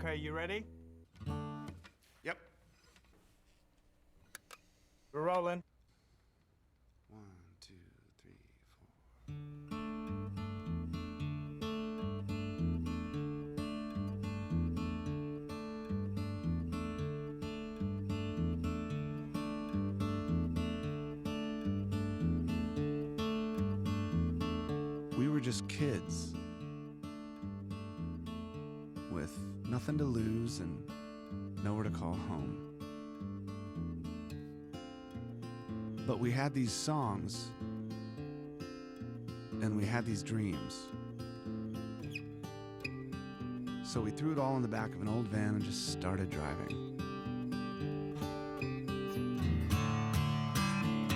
Okay, you ready? Yep. We're rolling. 1, 2, 3, 4. We were just kids with nothing to lose and nowhere to call home. But we had these songs and we had these dreams. So we threw it all in the back of an old van and just started driving.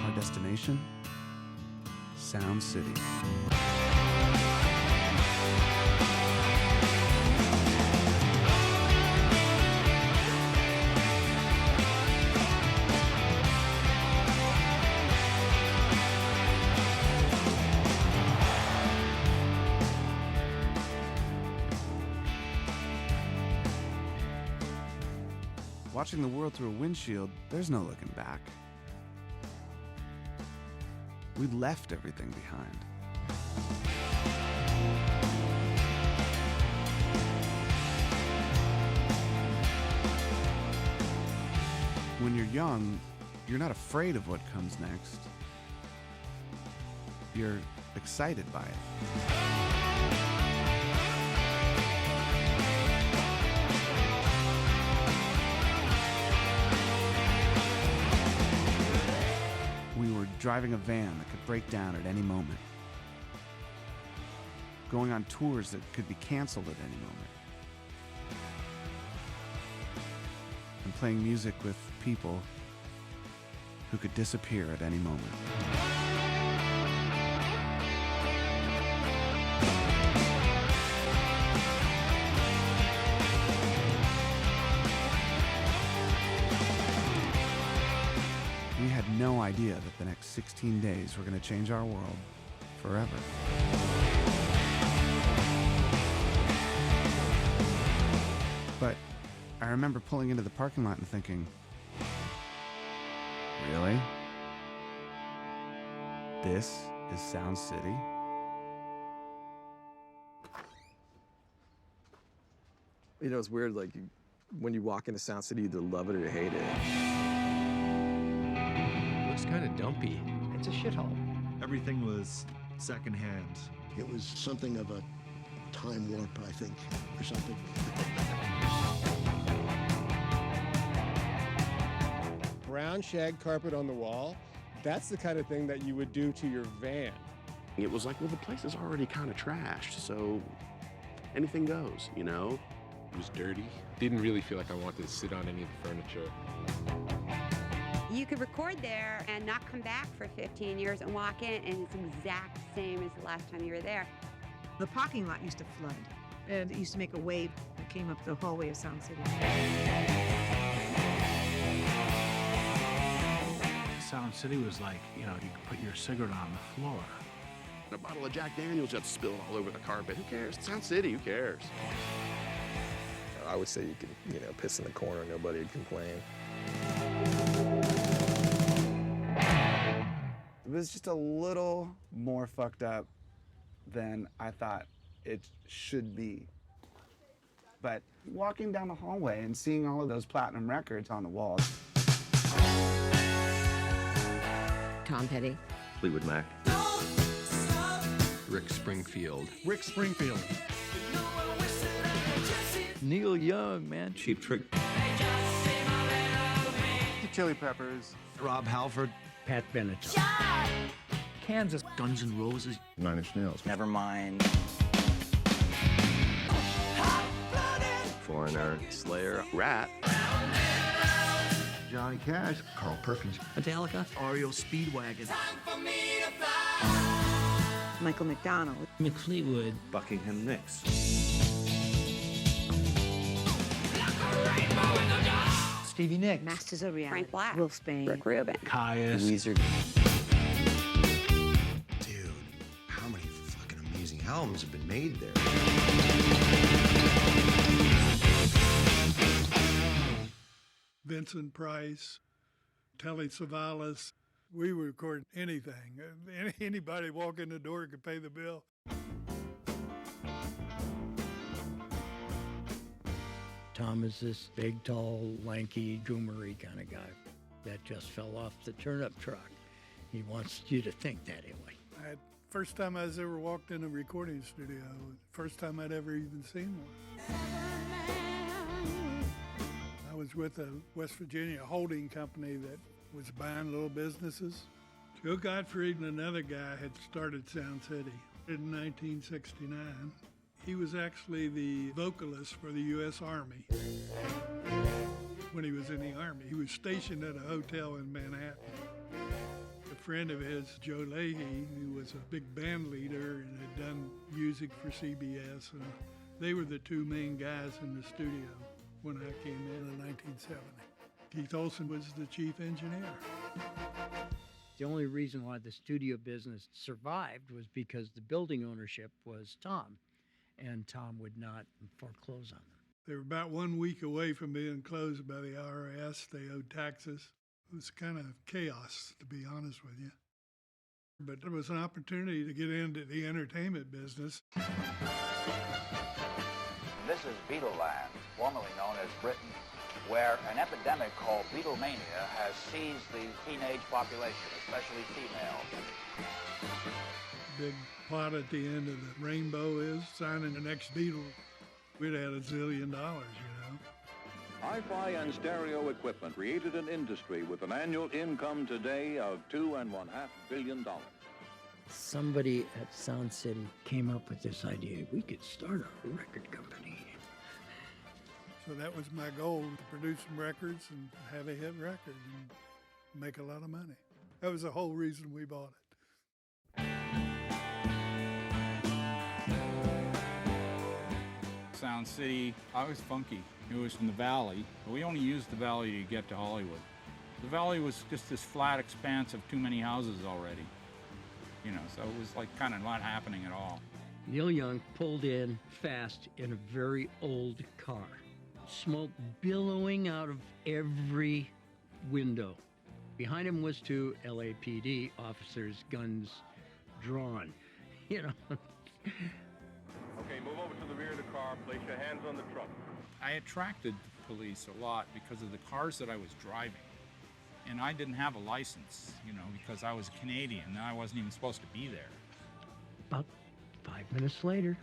Our destination? Sound City. Watching the world through a windshield, there's no looking back. We left everything behind. When you're young, you're not afraid of what comes next. You're excited by it. We were driving a van that could break down at any moment. Going on tours that could be canceled at any moment. And playing music with people who could disappear at any moment. We had no idea that the next 16 days were going to change our world forever. But I remember pulling into the parking lot and thinking, really? This is Sound City? You know, it's weird, like, when you walk into Sound City, you either love it or hate it. Looks kind of dumpy. It's a shithole. Everything was secondhand. It was something of a time warp, I think, or something. Brown shag carpet on the wall, that's the kind of thing that you would do to your van. It was like, well, the place is already kind of trashed, so anything goes, you know? It was dirty. Didn't really feel like I wanted to sit on any of the furniture. You could record there and not come back for 15 years and walk in, and it's exact same as the last time you were there. The parking lot used to flood, and it used to make a wave that came up the hallway of Sound City. Sound City was like, you know, you could put your cigarette on the floor. A bottle of Jack Daniels got spilled all over the carpet. Who cares? It's Sound City, who cares? I would say you could, you know, piss in the corner, nobody would complain. It was just a little more fucked up than I thought it should be. But walking down the hallway and seeing all of those platinum records on the walls. Tom Petty. Fleetwood Mac. Rick Springfield. Rick Springfield. Neil Young, man. Cheap Trick. The Chili Peppers. Rob Halford. Pat Bennett. Kansas. Guns N' Roses. 9 Inch Nails. Nevermind. Foreigner. Slayer, Rat. Johnny Cash. Carl Perkins. Metallica. REO Speedwagon. Michael McDonald. Mick Fleetwood. Buckingham Nicks. Stevie Nicks. Masters of Reality. Frank Black. Will Spain. Rick Rubin. Caius. Weezer. Dude, how many fucking amazing albums have been made there? Vincent Price, Telly Savalas. We would record anything. Anybody walk in the door could pay the bill. Tom is this big, tall, lanky, goomery kind of guy that just fell off the turnip truck. He wants you to think that anyway. First time I was ever walked in a recording studio, first time I'd ever even seen one. I was with a West Virginia holding company that was buying little businesses. Joe Gottfried and another guy had started Sound City in 1969. He was actually the vocalist for the U.S. Army. When he was in the Army, he was stationed at a hotel in Manhattan. A friend of his, Joe Leahy, who was a big band leader and had done music for CBS, and they were the two main guys in the studio when I came in 1970. Keith Olsen was the chief engineer. The only reason why the studio business survived was because the building ownership was Tom, and Tom would not foreclose on them. They were about 1 week away from being closed by the IRS. They owed taxes. It was kind of chaos, to be honest with you. But it was an opportunity to get into the entertainment business. This is Beatleland, formerly known as Britain, where an epidemic called Beatlemania has seized the teenage population, especially females. Big plot at the end of the rainbow is signing the next Beatle. We'd had $1 zillion, you know. Hi-fi and stereo equipment created an industry with an annual income today of $2.5 billion. Somebody at Sound City came up with this idea. We could start a record company. So that was my goal, to produce some records and have a hit record and make a lot of money. That was the whole reason we bought it. Sound City, I was funky. It was in the valley. We only used the valley to get to Hollywood. The valley was just this flat expanse of too many houses already. You know, so it was like kind of not happening at all. Neil Young pulled in fast in a very old car. Smoke billowing out of every window. Behind him was two LAPD officers, guns drawn. You know. Okay, move over to the rear of the car. Place your hands on the trunk. I attracted the police a lot because of the cars that I was driving. And I didn't have a license, you know, because I was Canadian and I wasn't even supposed to be there. About 5 minutes later,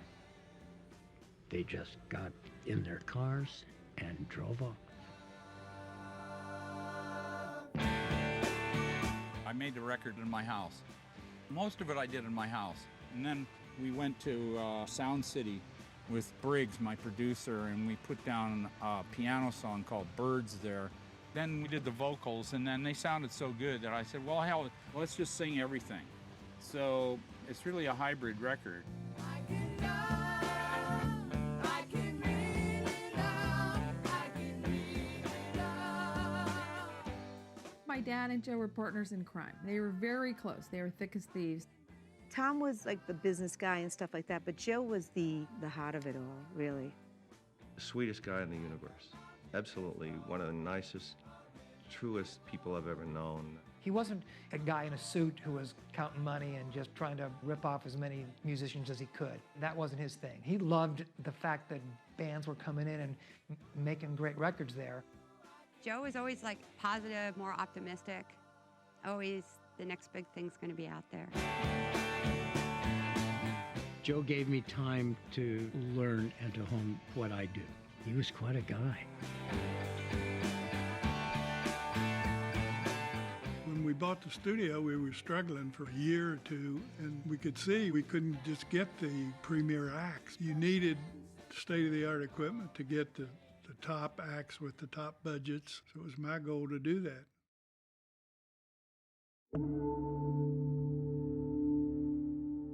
they just got in their cars and drove off. I made the record in my house. Most of it I did in my house. And then we went to Sound City with Briggs, my producer, and we put down a piano song called Birds there. Then we did the vocals, and then they sounded so good that I said, well, hell, let's just sing everything. So it's really a hybrid record. My dad and Joe were partners in crime. They were very close. They were thick as thieves. Tom was like the business guy and stuff like that, but Joe was the heart of it all, really. The sweetest guy in the universe. Absolutely one of the nicest, truest people I've ever known. He wasn't a guy in a suit who was counting money and just trying to rip off as many musicians as he could. That wasn't his thing. He loved the fact that bands were coming in and making great records there. Joe was always like positive, more optimistic. Always the next big thing's going to be out there. Joe gave me time to learn and to hone what I do. He was quite a guy. When we bought the studio, we were struggling for a year or two, and we could see we couldn't just get the premier acts. You needed state-of-the-art equipment to get the top acts with the top budgets. So it was my goal to do that.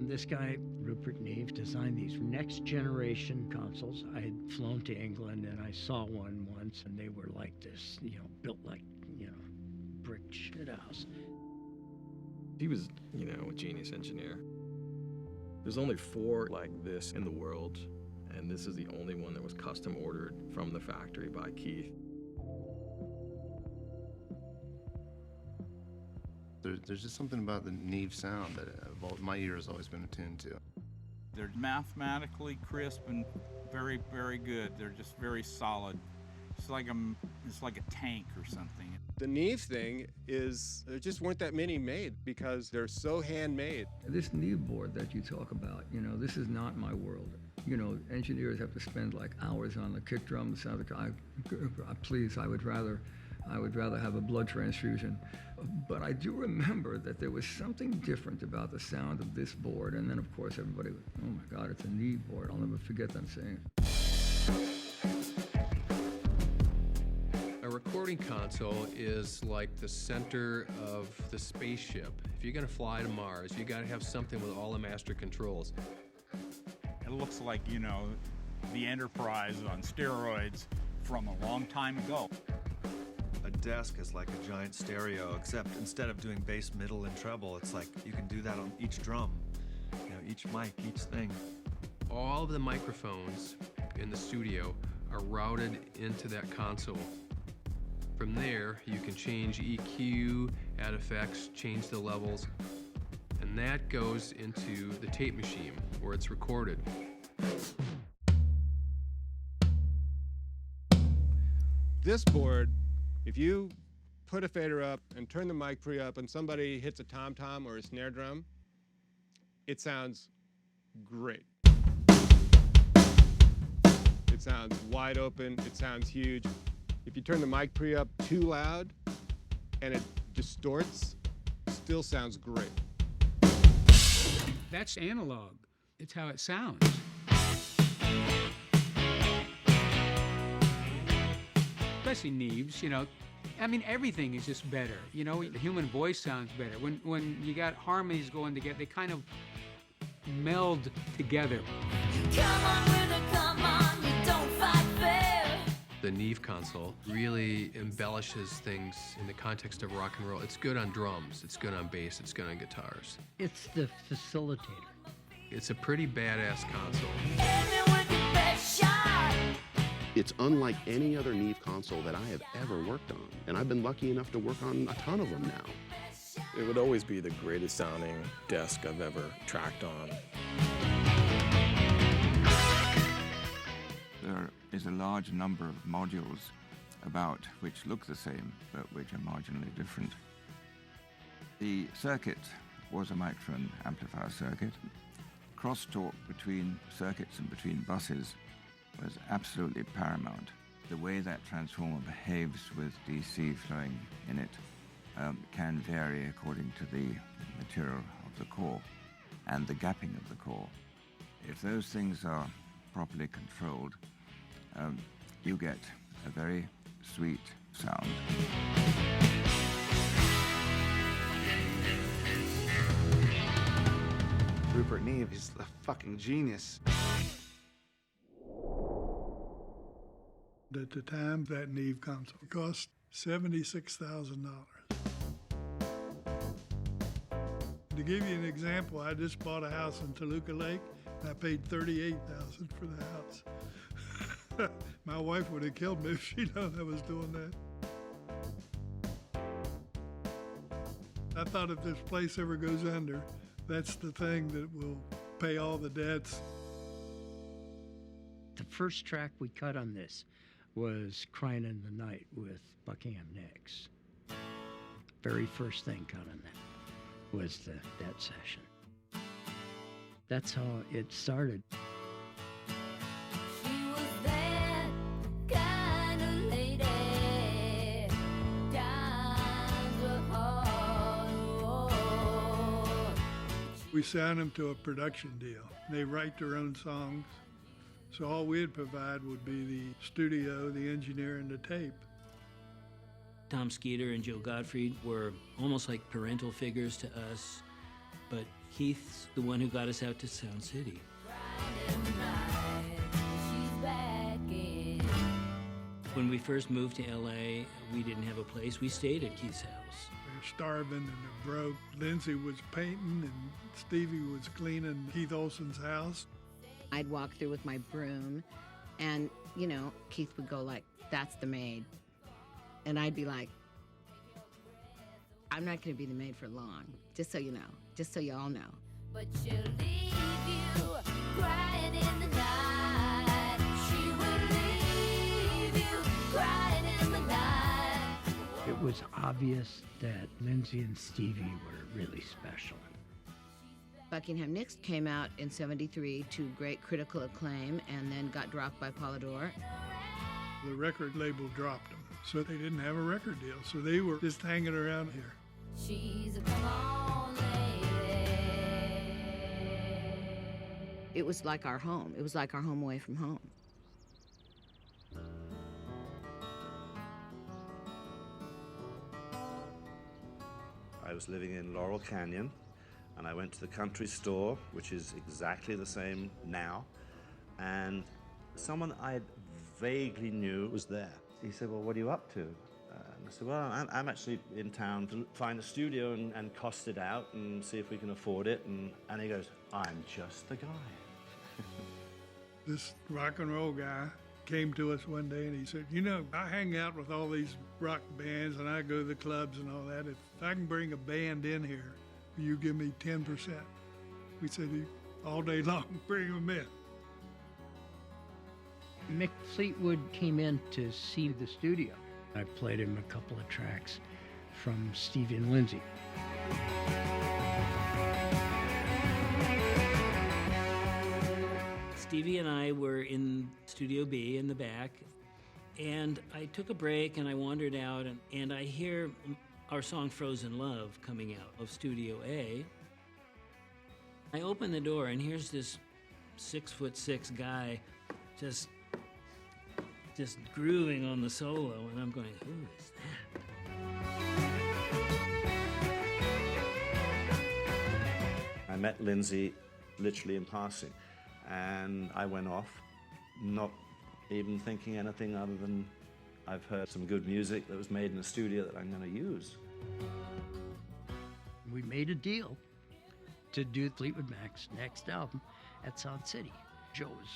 This guy, Rupert Neve, designed these next-generation consoles. I had flown to England, and I saw one once, and they were like this, you know, built like, you know, brick shit house. He was, you know, a genius engineer. There's only 4 like this in the world, and this is the only one that was custom ordered from the factory by Keith. There's just something about the Neve sound that my ear has always been attuned to. They're mathematically crisp and very, very good. They're just very solid. It's like a tank or something. The Neve thing is, there just weren't that many made because they're so handmade. This Neve board that you talk about, you know, this is not my world. You know, engineers have to spend like hours on the kick drum. It sounds like, please, I would rather have a blood transfusion. But I do remember that there was something different about the sound of this board. And then, of course, everybody was, oh my God, it's a Neve board. I'll never forget them saying it. A recording console is like the center of the spaceship. If you're going to fly to Mars, you got to have something with all the master controls. It looks like, you know, the Enterprise on steroids from a long time ago. A desk is like a giant stereo, except instead of doing bass, middle, and treble, it's like you can do that on each drum, you know, each mic, each thing. All of the microphones in the studio are routed into that console. From there, you can change EQ, add effects, change the levels, and that goes into the tape machine where it's recorded. This board, if you put a fader up and turn the mic pre up and somebody hits a tom-tom or a snare drum, it sounds great. It sounds wide open, it sounds huge. If you turn the mic pre up too loud and it distorts, still sounds great. That's analog. It's how it sounds. Especially Neves, you know. I mean, everything is just better. You know, the human voice sounds better. When you got harmonies going together, they kind of meld together. Come on with it, come on, you don't fight fair. The Neve console really embellishes things in the context of rock and roll. It's good on drums, it's good on bass, it's good on guitars. It's the facilitator. It's a pretty badass console. It's unlike any other Neve console that I have ever worked on, and I've been lucky enough to work on a ton of them now. It would always be the greatest sounding desk I've ever tracked on. There is a large number of modules about which look the same, but which are marginally different. The circuit was a microphone amplifier circuit. Crosstalk between circuits and between buses was absolutely paramount. The way that transformer behaves with DC flowing in it can vary according to the material of the core and the gapping of the core. If those things are properly controlled, you get a very sweet sound. Rupert Neve is a fucking genius. At the time, that Neve console cost $76,000. To give you an example, I just bought a house in Toluca Lake, and I paid $38,000 for the house. My wife would have killed me if she'd known I was doing that. I thought if this place ever goes under, that's the thing that will pay all the debts. The first track we cut on this was Crying in the Night with Buckingham Nicks. Very first thing cut on that was that session. That's how it started. She was that kind of lady. Times were hard. We signed them to a production deal. They write their own songs. So all we'd provide would be the studio, the engineer, and the tape. Tom Skeeter and Joe Gottfried were almost like parental figures to us, but Keith's the one who got us out to Sound City. When we first moved to LA, we didn't have a place. We stayed at Keith's house. They were starving and they're broke. Lindsay was painting and Stevie was cleaning Keith Olsen's house. I'd walk through with my broom and, you know, Keith would go like, "That's the maid." And I'd be like, I'm not going to be the maid for long, just so you know, just so you all know. But she'll leave you crying in the night. She will leave you crying in the night. It was obvious that Lindsay and Stevie were really special. Buckingham Nicks came out in '73 to great critical acclaim and then got dropped by Polydor. The record label dropped them, so they didn't have a record deal. So they were just hanging around here. She's a come on lady. It was like our home. It was like our home away from home. I was living in Laurel Canyon, and I went to the country store, which is exactly the same now, and someone I vaguely knew was there. He said, well, what are you up to? And I said, well, I'm actually in town to find a studio and cost it out and see if we can afford it. And he goes, I'm just the guy. This rock and roll guy came to us one day and he said, you know, I hang out with all these rock bands and I go to the clubs and all that. If I can bring a band in here, will you give me 10%? We said, all day long, bring them in. Mick Fleetwood came in to see the studio. I played him a couple of tracks from Stevie and Lindsay. Stevie and I were in Studio B in the back, and I took a break and I wandered out, and I hear our song Frozen Love coming out of Studio A. I open the door and here's this 6'6" guy just grooving on the solo, and I'm going, who is that? I met Lindsay literally in passing, and I went off, not even thinking anything other than I've heard some good music that was made in a studio that I'm going to use. We made a deal to do Fleetwood Mac's next album at Sound City. Joe was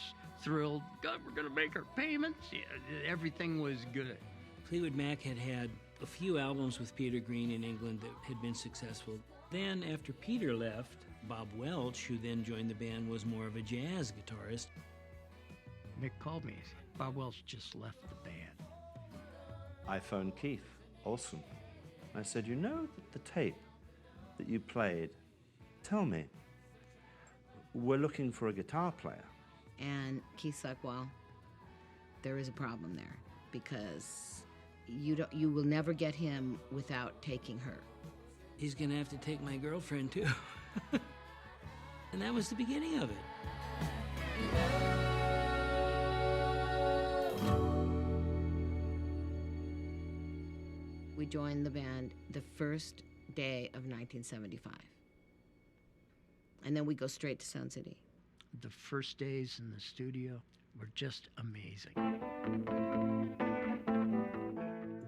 thrilled. God, we're going to make our payments. Yeah, everything was good. Fleetwood Mac had had a few albums with Peter Green in England that had been successful. Then after Peter left, Bob Welch, who then joined the band, was more of a jazz guitarist. Mick called me. Bob Welch just left the band. I phoned Keith Olsen. I said, you know the tape that you played? Tell me. We're looking for a guitar player. And Keith's like, well, there is a problem there because you will never get him without taking her. He's gonna have to take my girlfriend too. And that was the beginning of it. We joined the band the first day of 1975. And then we go straight to Sound City. The first days in the studio were just amazing.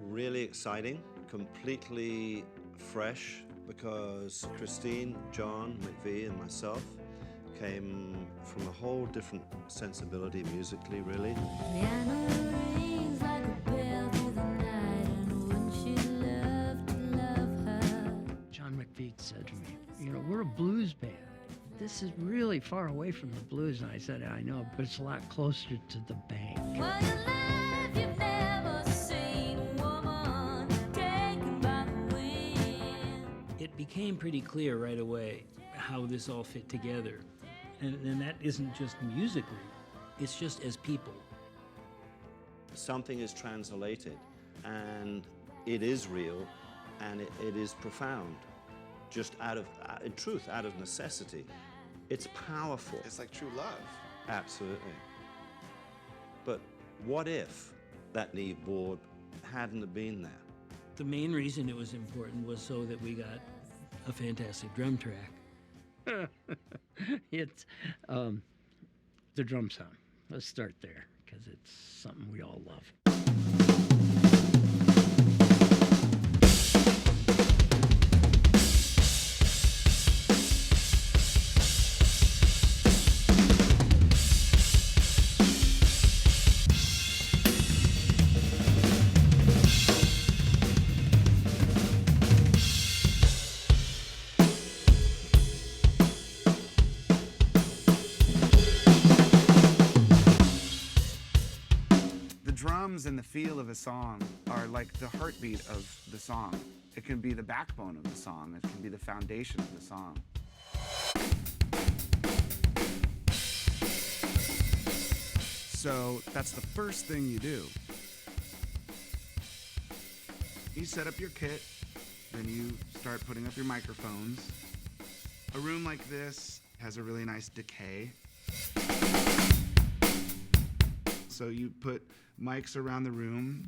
Really exciting, completely fresh, because Christine, John, McVie, and myself came from a whole different sensibility musically, really. John McVie said to me, you know, we're a blues band. This is really far away from the blues. And I said, I know, but it's a lot closer to the bank. While you live, you've never seen a woman taken by the wind. It became pretty clear right away how this all fit together. And that isn't just musically, it's just as people. Something is translated, and it is real, and it is profound. Just out of, in truth, out of necessity. It's powerful. It's like true love. Absolutely. But what if that Neve board hadn't have been there? The main reason it was important was so that we got a fantastic drum track. It's the drum sound. Let's start there, because it's something we all love. drums and the feel of a song are like the heartbeat of the song. It can be the backbone of the song. It can be the foundation of the song. So that's the first thing you do. You set up your kit, then you start putting up your microphones. A room like this has a really nice decay. So you put mics around the room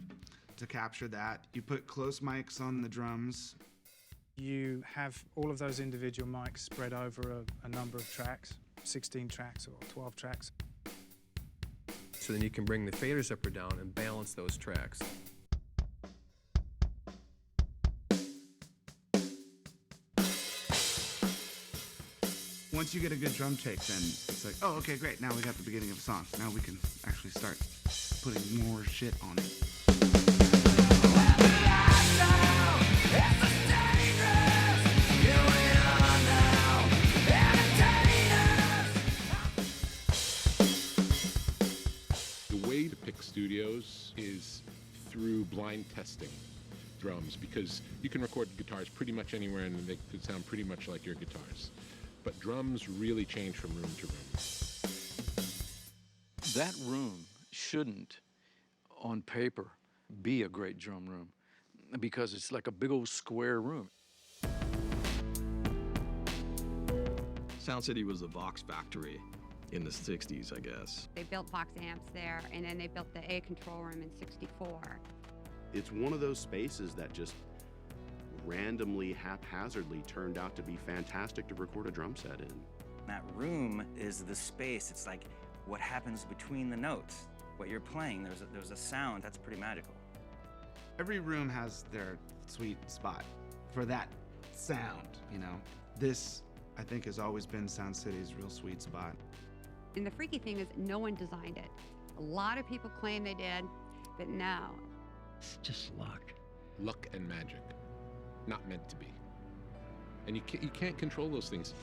to capture that. You put close mics on the drums. You have all of those individual mics spread over a number of tracks, 16 tracks or 12 tracks. So then you can bring the faders up or down and balance those tracks. Once you get a good drum take, then it's like, oh, okay, great. Now we got the beginning of a song. Now we can actually start putting more shit on it. The way to pick studios is through blind testing drums, because you can record guitars pretty much anywhere and they could sound pretty much like your guitars. But drums really change from room to room. That room shouldn't, on paper, be a great drum room because it's like a big old square room. Sound City was a Vox factory in the 60s, I guess. They built Vox amps there, and then they built the A control room in '64. It's one of those spaces that just randomly, haphazardly turned out to be fantastic to record a drum set in. That room is the space. It's like what happens between the notes. What you're playing, there's a sound that's pretty magical. Every room has their sweet spot for that sound, you know. This, I think, has always been Sound City's real sweet spot. And the freaky thing is no one designed it. A lot of people claim they did, but no. It's just luck. Luck and magic. Not meant to be. And you can't control those things.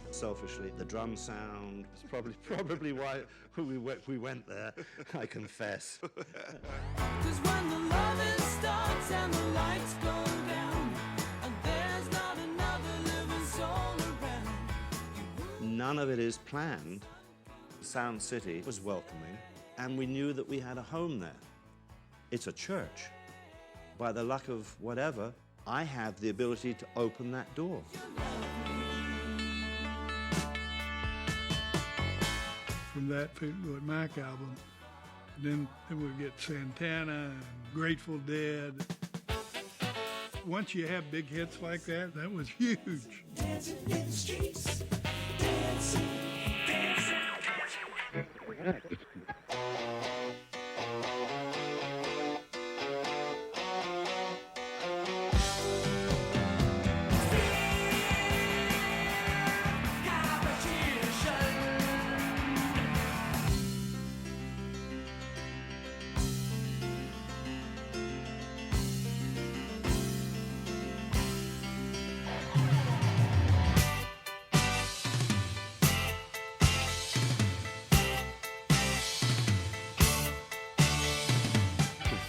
Selfishly, the drum sound is probably why we went there, I confess. 'Cause when the loving starts and the lights go down, and there's not another living soul around. None of it is planned. Sound City was welcoming, and we knew that we had a home there. It's a church. By the luck of whatever, I have the ability to open that door. From that Fleetwood Mac album, then we get Santana and Grateful Dead. Once you have big hits like that, that was huge. Dancing in the streets, dancing, dancing.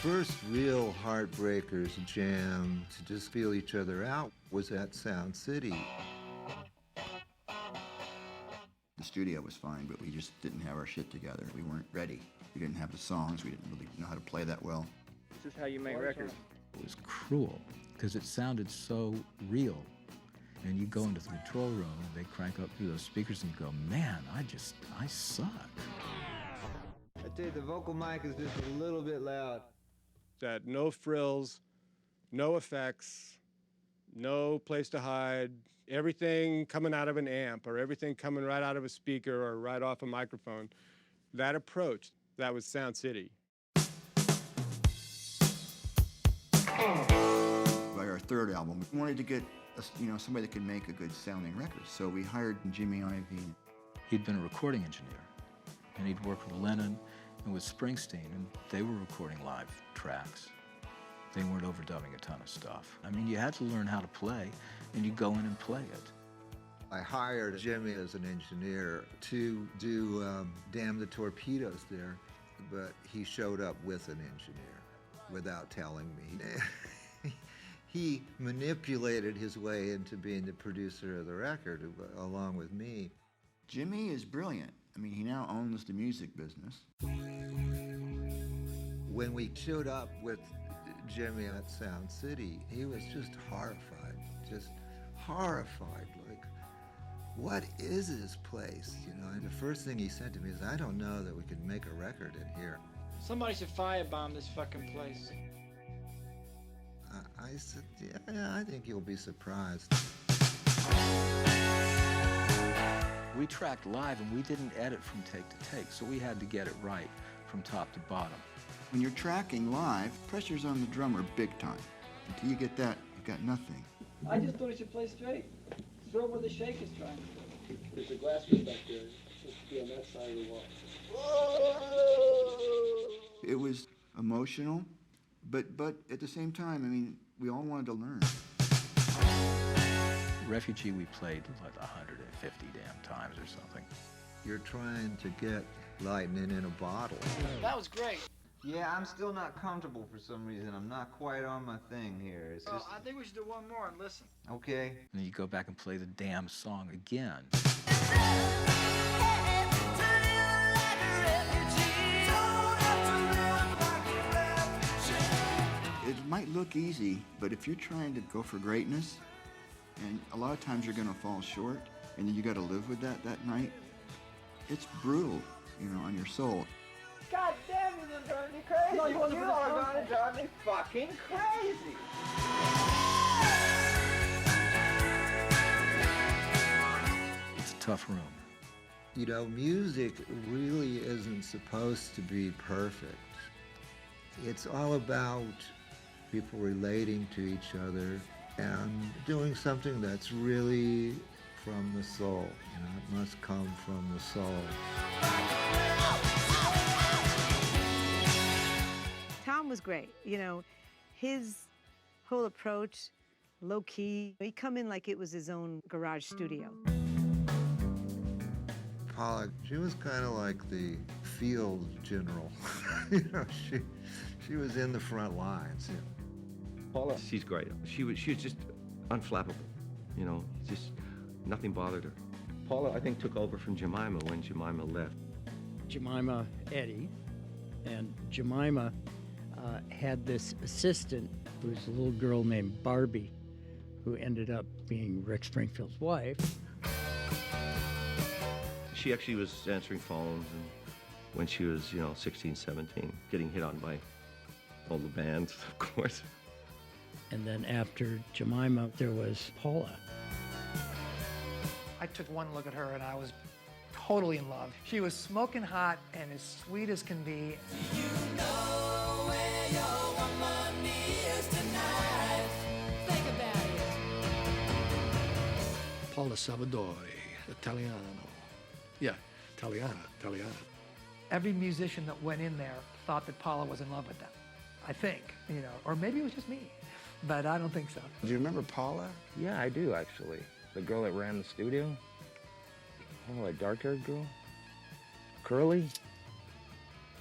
First real Heartbreakers jam to just feel each other out was at Sound City. The studio was fine, but we just didn't have our shit together. We weren't ready. We didn't have the songs. We didn't really know how to play that well. This is how you make records. It was cruel because it sounded so real. And you go into the control room and they crank up through those speakers and you go, man, I suck. I tell you, the vocal mic is just a little bit loud. That no frills, no effects, no place to hide, everything coming out of an amp or everything coming right out of a speaker or right off a microphone. That approach, that was Sound City. By our third album, we wanted to get somebody that could make a good sounding record. So we hired Jimmy Iovine. He'd been a recording engineer and he'd worked with Lennon and with Springsteen, and they were recording live tracks. They weren't overdubbing a ton of stuff. I mean, you had to learn how to play, and you go in and play it. I hired Jimmy as an engineer to do Damn the Torpedoes there. but he showed up with an engineer without telling me. He manipulated his way into being the producer of the record along with me. Jimmy is brilliant. I mean, he now owns the music business. When we showed up with Jimmy at Sound City, he was just horrified, like, what is this place, you know? And the first thing he said to me is, I don't know that we could make a record in here. Somebody should firebomb this fucking place. I said, yeah, I think you'll be surprised. We tracked live and we didn't edit from take to take, so we had to get it right from top to bottom. When you're tracking live, pressure's on the drummer big time. Until you get that, you've got nothing. I just thought he should play straight. Throw where the shake is trying to go. There's a glass room back there. It's supposed to be on that side of the wall. It was emotional, but at the same time, I mean, we all wanted to learn. Refugee we played like 150 damn times or something. You're trying to get lightning in a bottle. That was great. Yeah, I'm still not comfortable for some reason. I'm not quite on my thing here. It's just... I think we should do one more and listen. Okay. And you go back and play the damn song again. It might look easy, but if you're trying to go for greatness, and a lot of times you're going to fall short, and then you got to live with that night, it's brutal, you know, on your soul. God damn, you're gonna drive me crazy. No, you are gonna drive me fucking crazy. It's a tough room. You know, music really isn't supposed to be perfect. It's all about people relating to each other and doing something that's really from the soul. You know, it must come from the soul. Tom was great. You know, his whole approach, low-key. He'd come in like it was his own garage studio. Paula, she was kind of like the field general. You know, she was in the front lines. You know. Paula, she's great. She was just unflappable. You know, just nothing bothered her. Paula, I think, took over from Jemima when Jemima left. Jemima Eddie, and Jemima had this assistant who was a little girl named Barbie, who ended up being Rick Springfield's wife. She actually was answering phones and when she was, 16, 17, getting hit on by all the bands, of course. And then after Jemima, there was Paula. I took one look at her and I was totally in love. She was smoking hot and as sweet as can be. You know where your woman is tonight. Think about it. Paula Salvadori, Italiano. Yeah, Italiana. Every musician that went in there thought that Paula was in love with them. I think, or maybe it was just me, but I don't think so. Do you remember Paula? Yeah, I do, actually. The girl that ran the studio. Oh, a dark-haired girl? Curly?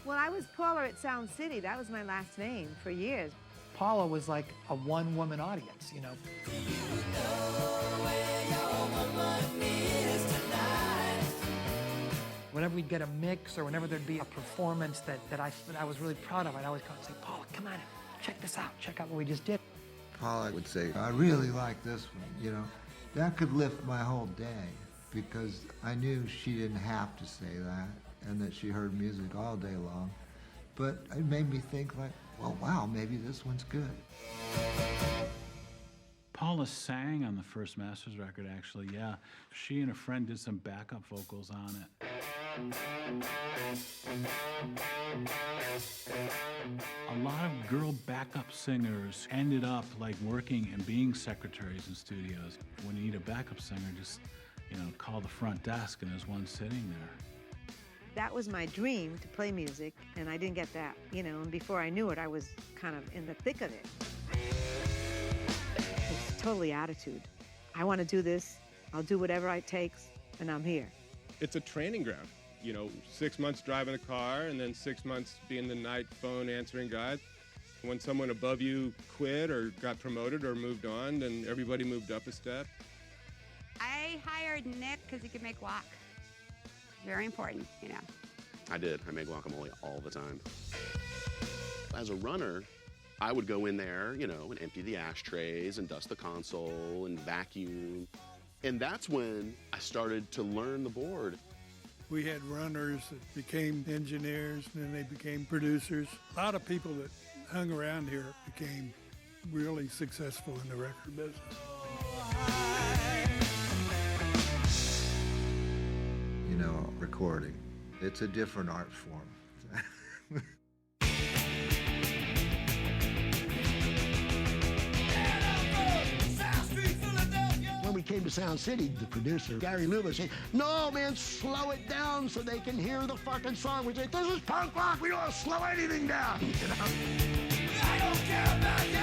Well, I was Paula at Sound City. That was my last name for years. Paula was like a one-woman audience, You know where your woman is tonight. Whenever we'd get a mix or whenever there'd be a performance that I was really proud of, I'd always come and say, Paula, come on, check this out. Check out what we just did. Paula would say, I really like this one, That could lift my whole day because I knew she didn't have to say that and that she heard music all day long. But it made me think like, well, wow, maybe this one's good. Paula sang on the first Masters record, actually, yeah. She and a friend did some backup vocals on it. A lot of girl backup singers ended up like working and being secretaries in studios. When you need a backup singer, just, call the front desk and there's one sitting there. That was my dream, to play music, and I didn't get that, and before I knew it, I was kind of in the thick of it. It's totally attitude. I want to do this, I'll do whatever it takes, and I'm here. It's a training ground You know, 6 months driving a car and then 6 months being the night phone answering guy. When someone above you quit or got promoted or moved on, then everybody moved up a step. I hired Nick because he could make guac. Very important, you know. I did. I made guacamole all the time. As a runner, I would go in there, you know, and empty the ashtrays and dust the console and vacuum. And that's when I started to learn the board. We had runners that became engineers, and then they became producers. A lot of people that hung around here became really successful in the record business. You know, recording. It's a different art form. When we came to Sound City, the producer, Gary Luba, said, "No, man, slow it down so they can hear the fucking song." We said, "This is punk rock. We don't want to slow anything down." You know? I don't care about you.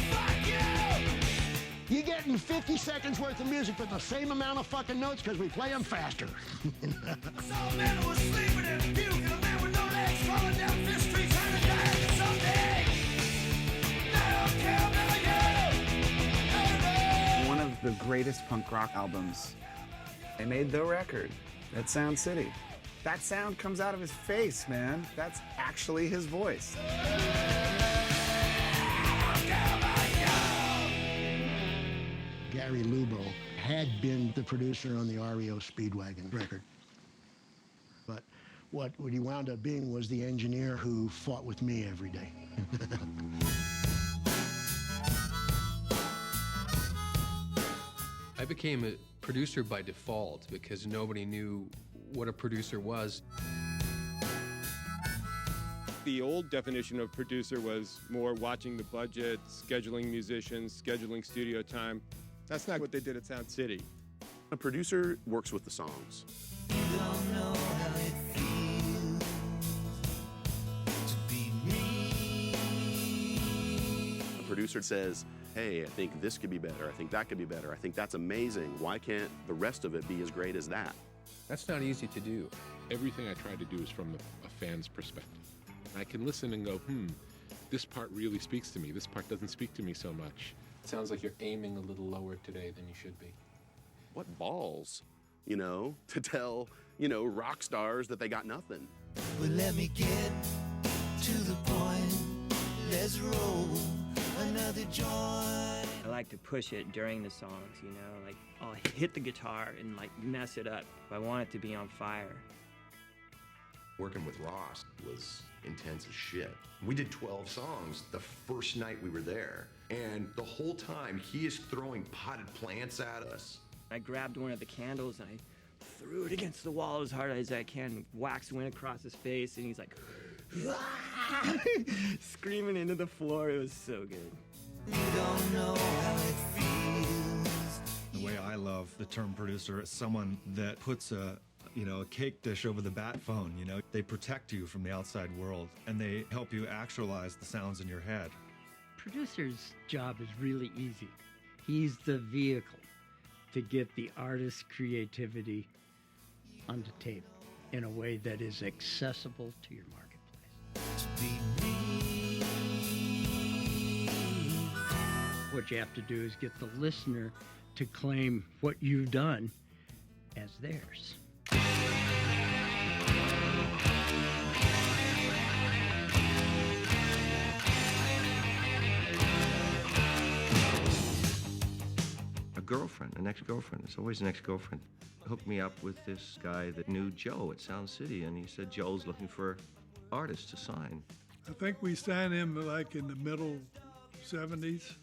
Fuck you. You're getting 50 seconds worth of music with the same amount of fucking notes because we play them faster. Some man was sleeping in a puke, and a man with no legs falling down Fifth Street trying to die someday. I don't care about you. One of the greatest punk rock albums. They made the record at Sound City. That sound comes out of his face, man. That's actually his voice. Gary Lubo had been the producer on the REO Speedwagon record. But what he wound up being was the engineer who fought with me every day. I became a producer by default because nobody knew what a producer was. The old definition of producer was more watching the budget, scheduling musicians, scheduling studio time. That's not what they did at Sound City. A producer works with the songs. You don't know how it feels to be me. A producer says, "Hey, I think this could be better. I think that could be better. I think that's amazing. Why can't the rest of it be as great as that?" That's not easy to do. Everything I try to do is from a fan's perspective. I can listen and go, this part really speaks to me. This part doesn't speak to me so much. It sounds like you're aiming a little lower today than you should be. What balls, you know, to tell, you know, rock stars that they got nothing. Well, let me get to the point. Let's roll another joint. I like to push it during the songs, you know, like I'll hit the guitar and like mess it up. I want it to be on fire. Working with Ross was intense as shit. We did 12 songs the first night we were there, and the whole time he is throwing potted plants at us. I grabbed one of the candles and I threw it against the wall as hard as I can. Wax went across his face and he's like, screaming into the floor. It was so good. You don't know how it feels. The way I love the term producer is someone that puts a cake dish over the bat phone, you know. They protect you from the outside world, and they help you actualize the sounds in your head. Producer's job is really easy. He's the vehicle to get the artist's creativity onto tape in a way that is accessible to your marketplace. What you have to do is get the listener to claim what you've done as theirs. A girlfriend, an ex-girlfriend. It's always an ex-girlfriend. Hooked me up with this guy that knew Joe at Sound City, and he said Joe's looking for artists to sign. I think we signed him like in the middle 70s.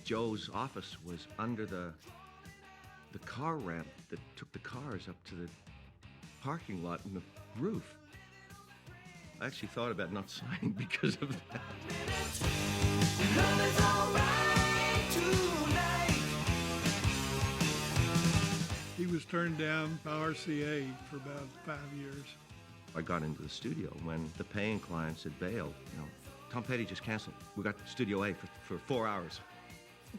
Joe's office was under the car ramp that took the cars up to the parking lot and the roof. I actually thought about not signing because of that. Love is alright tonight. He was turned down by RCA for about 5 years. I got into the studio when the paying clients had bailed. You know, Tom Petty just canceled. We got Studio A for 4 hours.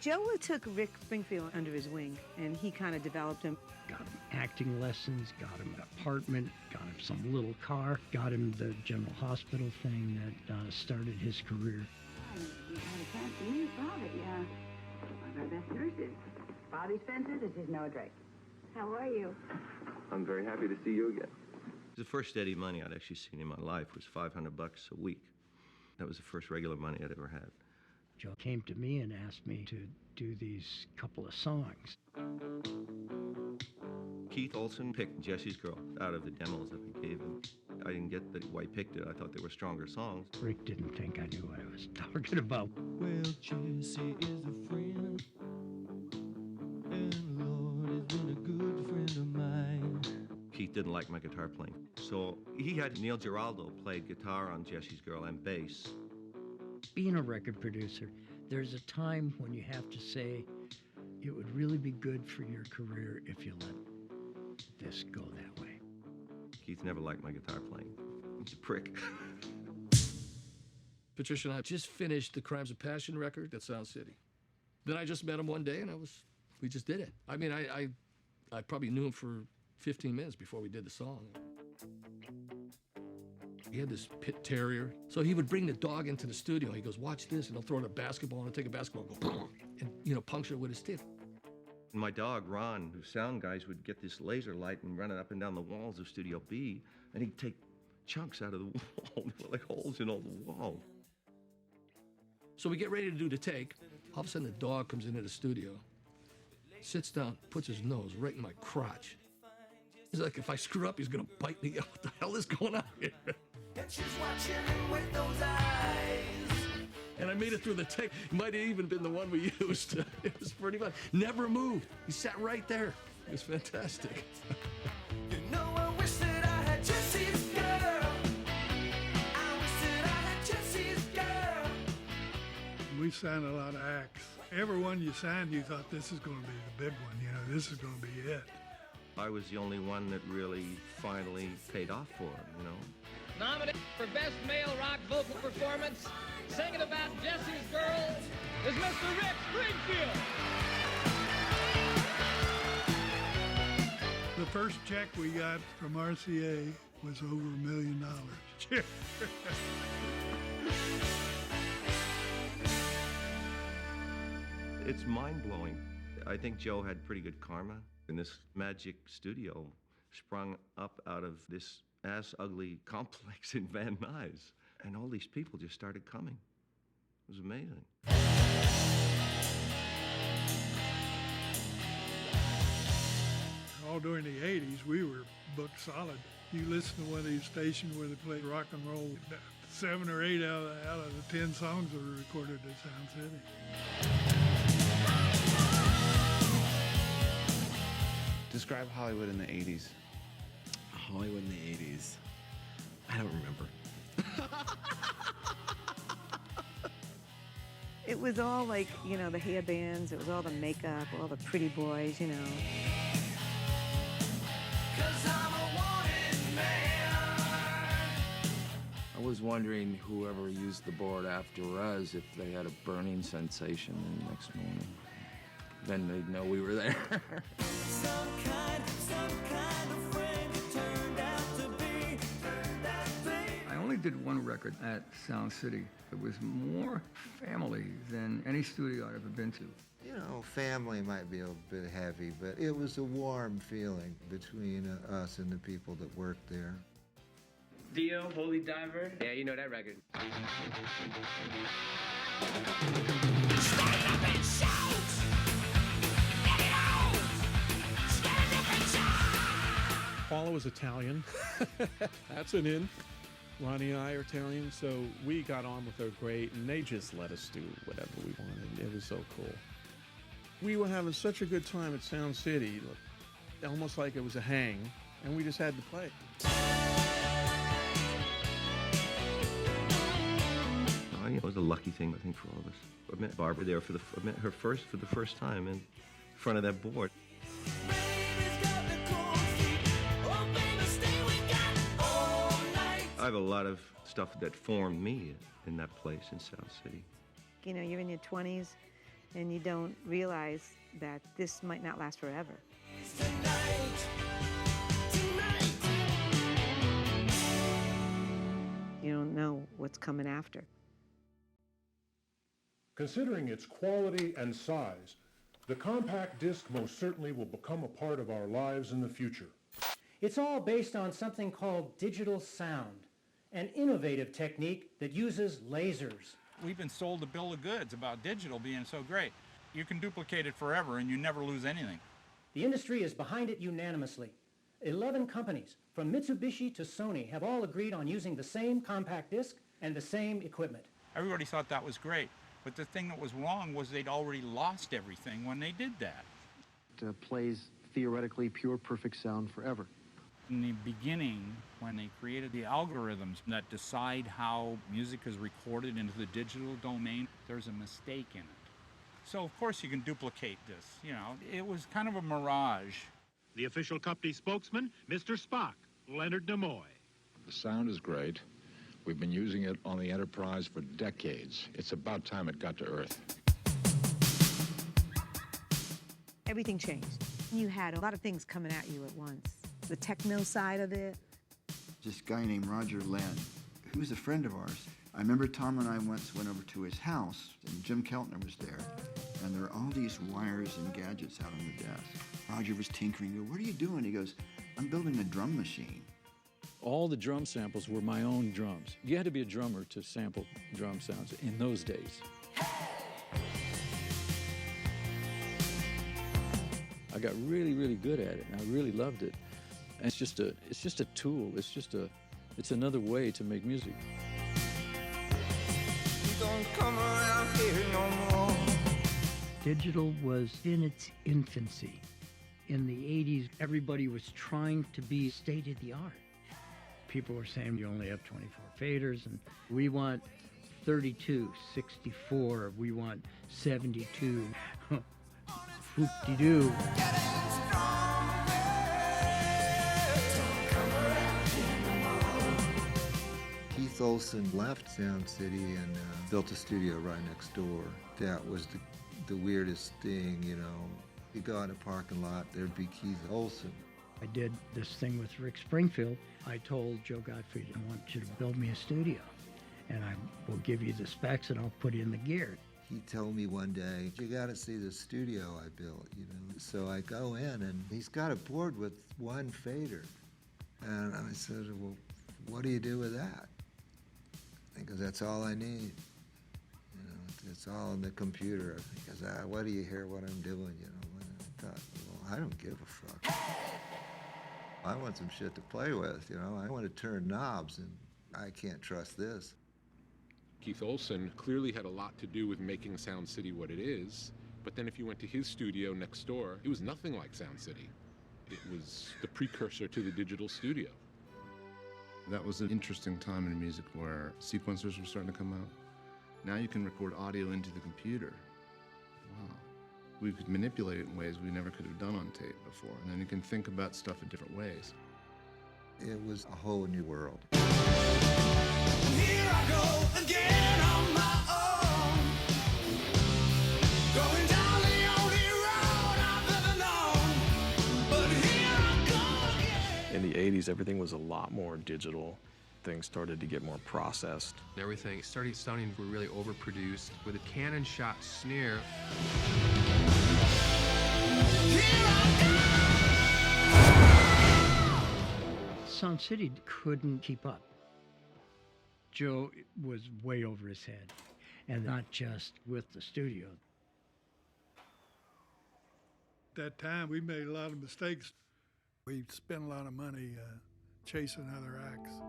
Joe took Rick Springfield under his wing, and he kind of developed him. Got him acting lessons, got him an apartment, got him some little car, got him the General Hospital thing that started his career. You had a chance to meet Bobby, one of our best nurses. Bobby Spencer, this is Noah Drake. How are you? I'm very happy to see you again. The first steady money I'd actually seen in my life was $500 a week. That was the first regular money I'd ever had. Joe came to me and asked me to do these couple of songs. Keith Olsen picked Jesse's Girl out of the demos that we gave him. I didn't get that why he picked it. I thought they were stronger songs. Rick didn't think I knew what I was talking about. Well, Jesse is a friend, and Lord has been a good friend of mine. Keith didn't like my guitar playing. So he had Neil Giraldo play guitar on Jesse's Girl and bass. Being a record producer, there's a time when you have to say, it would really be good for your career if you let this go that way. Keith never liked my guitar playing. He's a prick. Patricia and I just finished the Crimes of Passion record at Sound City. Then I just met him one day and we just did it. I mean, I probably knew him for 15 minutes before we did the song. He had this pit terrier. So he would bring the dog into the studio. He goes, watch this, and he'll throw it a basketball, and he'll take a basketball and go, and, puncture it with his teeth. My dog, Ron, whose sound guys would get this laser light and run it up and down the walls of Studio B, and he'd take chunks out of the wall. There were like holes in all the wall. So we get ready to do the take. All of a sudden, the dog comes into the studio, sits down, puts his nose right in my crotch. He's like, if I screw up, he's going to bite me. What the hell is going on here? And she's watching with those eyes. And I made it through the take. It might have even been the one we used. It was pretty fun. Never moved. He sat right there. It was fantastic. You know, I wish that I had Jesse's girl. I wish that I had Jesse's girl. We signed a lot of acts. Every one you signed, you thought this is going to be the big one. This is going to be it. I was the only one that really finally paid off for him, Nominated for Best Male Rock Vocal Performance, singing about Jesse's Girl, is Mr. Rick Springfield. The first check we got from RCA was over $1 million. It's mind-blowing. I think Joe had pretty good karma. And this magic studio sprung up out of this ass-ugly complex in Van Nuys. And all these people just started coming. It was amazing. All during the 80s, we were booked solid. You listen to one of these stations where they play rock and roll, 7 or 8 out of the 10 songs were recorded at Sound City. Describe Hollywood in the 80s. Hollywood in the 80s. I don't remember. It was all like, the hair bands, it was all the makeup, all the pretty boys, I was wondering whoever used the board after us if they had a burning sensation the next morning. Then they'd know we were there. Some kind of friend it turned out to be. I only did one record at Sound City. It was more family than any studio I've ever been to. Family might be a bit heavy, but it was a warm feeling between us and the people that worked there. Dio, Holy Diver. Yeah, you know that record. Stand up and shout! Get it out! Stand up and shout! Paula was Italian. That's an in. Ronnie and I are Italian, so we got on with her great, and they just let us do whatever we wanted. It was so cool. We were having such a good time at Sound City, almost like it was a hang, and we just had to play. It was a lucky thing, I think, for all of us. I met Barbara there I met her for the first time in front of that board. I have a lot of stuff that formed me in that place in South City. You're in your 20s, and you don't realize that this might not last forever. You don't know what's coming after. Considering its quality and size, the compact disc most certainly will become a part of our lives in the future. It's all based on something called digital sound, an innovative technique that uses lasers. We've been sold a bill of goods about digital being so great. You can duplicate it forever and you never lose anything. The industry is behind it unanimously. 11 companies, from Mitsubishi to Sony, have all agreed on using the same compact disc and the same equipment. Everybody thought that was great, but the thing that was wrong was they'd already lost everything when they did that. It plays theoretically pure, perfect sound forever. In the beginning, when they created the algorithms that decide how music is recorded into the digital domain, there's a mistake in it. So of course you can duplicate this, you know. It was kind of a mirage. The official company spokesman, Mr. Spock, Leonard Nimoy. The sound is great. We've been using it on the Enterprise for decades. It's about time it got to Earth. Everything changed. You had a lot of things coming at you at once. The techno side of it. This guy named Roger Lynn, who was a friend of ours. I remember Tom and I once went over to his house, and Jim Keltner was there, and there were all these wires and gadgets out on the desk. Roger was tinkering. I go, what are you doing? He goes, I'm building a drum machine. All the drum samples were my own drums. You had to be a drummer to sample drum sounds in those days. I got really, really good at it, and I really loved it. And it's just a tool. It's another way to make music. You don't come around here no more. Digital was in its infancy. In the 80s, everybody was trying to be state-of-the-art. People were saying you only have 24 faders, and we want 32, 64, we want 72. Whoop-de-doo. Keith Olsen left Sound City and built a studio right next door. That was the weirdest thing, you know. You go in a parking lot, there'd be Keith Olsen. I did this thing with Rick Springfield. I told Joe Gottfried, I want you to build me a studio, and I will give you the specs and I'll put in the gear. He told me one day, you got to see the studio I built, you know. So I go in, and he's got a board with one fader. And I said, well, what do you do with that? Because that's all I need. You know, it's all on the computer. Because what do you hear what I'm doing, you know? And I thought, well, I don't give a fuck. I want some shit to play with, you know. I want to turn knobs, and I can't trust this. Keith Olsen clearly had a lot to do with making Sound City what it is, but then if you went to his studio next door, it was nothing like Sound City. It was the precursor to the digital studio. That was an interesting time in music where sequencers were starting to come out. Now you can record audio into the computer. Wow. We could manipulate it in ways we never could have done on tape before, and then you can think about stuff in different ways. It was a whole new world. Here I go again on my own, going down the only road I've ever known. But here I go again. In the 80s, everything was a lot more digital. Things started to get more processed. Everything started sounding really overproduced with a cannon shot snare. Sound City couldn't keep up. Joe was way over his head, and not just with the studio. At that time, we made a lot of mistakes. We spent a lot of money chasing other acts.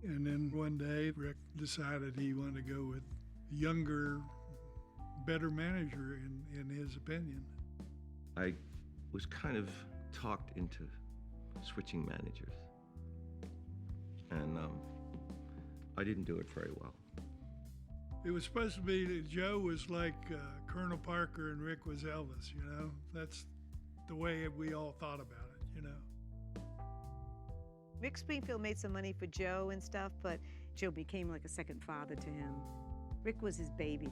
And then one day, Rick decided he wanted to go with a younger, better manager, in his opinion. I was kind of talked into switching managers. And I didn't do it very well. It was supposed to be that Joe was like Colonel Parker and Rick was Elvis, you know? That's the way we all thought about it, you know? Rick Springfield made some money for Joe and stuff, but Joe became like a second father to him. Rick was his baby.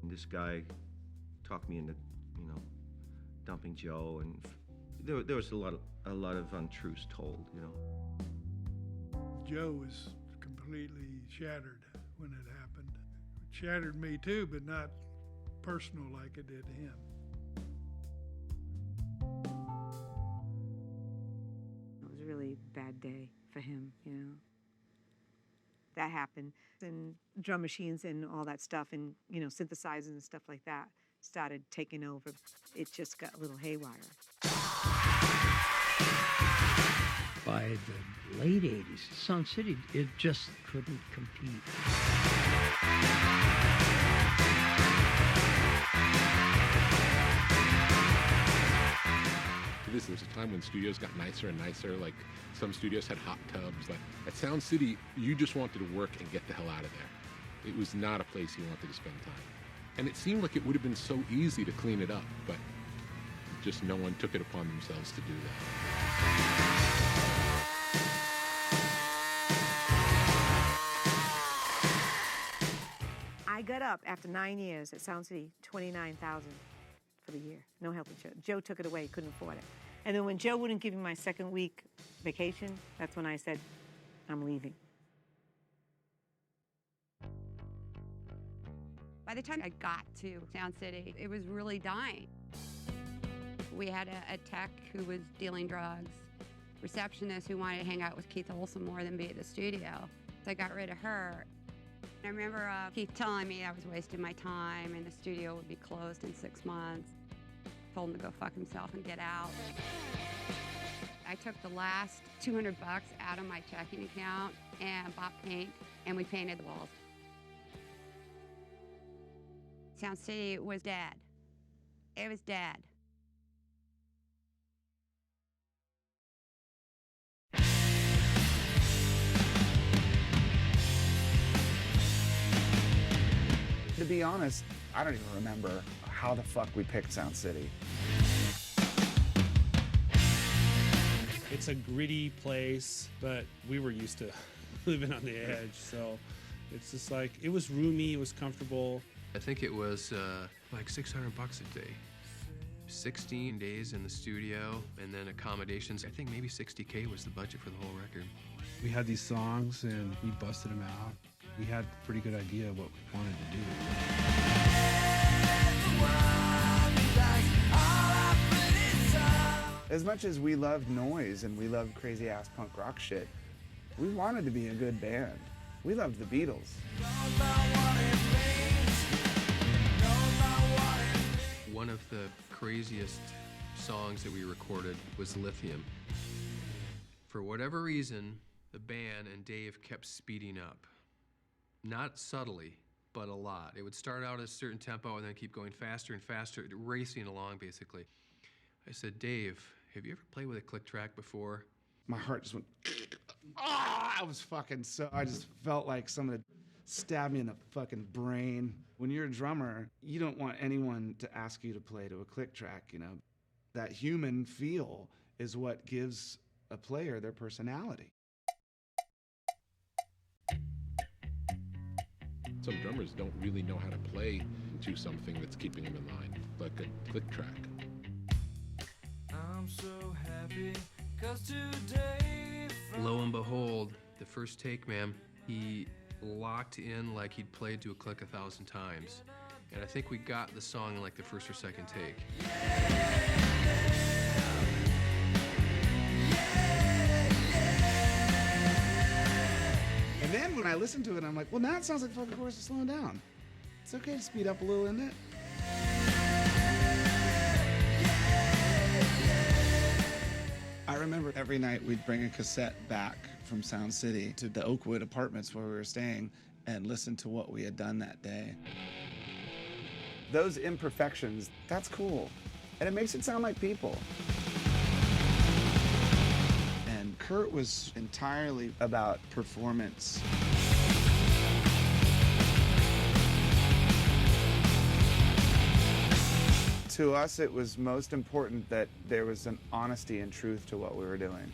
And this guy talked me into, dumping Joe, and there was a lot of untruths told, Joe was completely shattered when it happened. It shattered me too, but not personal like it did him. It was a really bad day for him, That happened. And drum machines and all that stuff and, synthesizers and stuff like that started taking over. It just got a little haywire. By the late 80s, Sound City, it just couldn't compete. There was a time when studios got nicer and nicer, like some studios had hot tubs. Like at Sound City, you just wanted to work and get the hell out of there. It was not a place you wanted to spend time. And it seemed like it would have been so easy to clean it up, but just no one took it upon themselves to do that. I got up after 9 years at Sound City, $29,000 for the year. No health insurance. Joe took it away, couldn't afford it. And then when Joe wouldn't give me my second week vacation, that's when I said, I'm leaving. By the time I got to Sound City, it was really dying. We had a tech who was dealing drugs, receptionist who wanted to hang out with Keith Olsen more than be at the studio. So I got rid of her. I remember Keith telling me I was wasting my time and the studio would be closed in 6 months. Told him to go fuck himself and get out. I took the last $200 out of my checking account and bought paint, and we painted the walls. Sound City was dead. It was dead. To be honest, I don't even remember how the fuck we picked Sound City. It's a gritty place, but we were used to living on the edge, so it's just like, it was roomy, it was comfortable. I think it was like $600 a day. 16 days in the studio, and then accommodations. I think maybe $60K was the budget for the whole record. We had these songs and we busted them out. We had a pretty good idea of what we wanted to do. As much as we loved Nuys and we loved crazy ass punk rock shit, we wanted to be a good band. We loved the Beatles. One of the craziest songs that we recorded was Lithium. For whatever reason, the band and Dave kept speeding up. Not subtly, but a lot. It would start out at a certain tempo and then keep going faster and faster, racing along basically. I said, Dave, have you ever played with a click track before? My heart just went, I was fucking I just felt like someone had stabbed me in the fucking brain. When you're a drummer, you don't want anyone to ask you to play to a click track, That human feel is what gives a player their personality. Some drummers don't really know how to play to something that's keeping them in line, like a click track. I'm so happy 'cause today Lo and behold, the first take, man, he locked in like he'd played to a click 1,000 times. And I think we got the song in like the first or second take. And then when I listened to it, I'm like, well, now it sounds like the fucking chorus is slowing down. It's okay to speed up a little, isn't it? I remember every night we'd bring a cassette back from Sound City to the Oakwood apartments where we were staying and listen to what we had done that day. Those imperfections, that's cool. And it makes it sound like people. And Kurt was entirely about performance. To us, it was most important that there was an honesty and truth to what we were doing.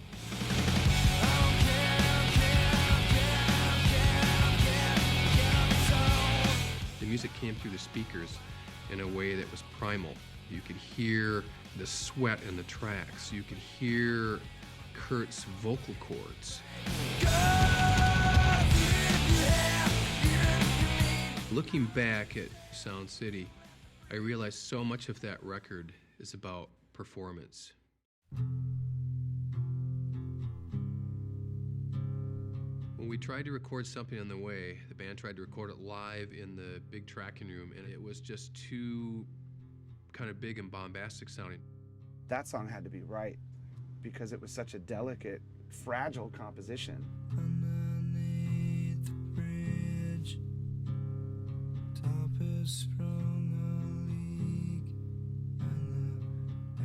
The music came through the speakers in a way that was primal. You could hear the sweat in the tracks. You could hear Kurt's vocal cords. Looking back at Sound City, I realized so much of that record is about performance. When we tried to record Something on the Way, the band tried to record it live in the big tracking room, and it was just too kind of big and bombastic sounding. That song had to be right because it was such a delicate, fragile composition. Underneath the bridge, top is sprung a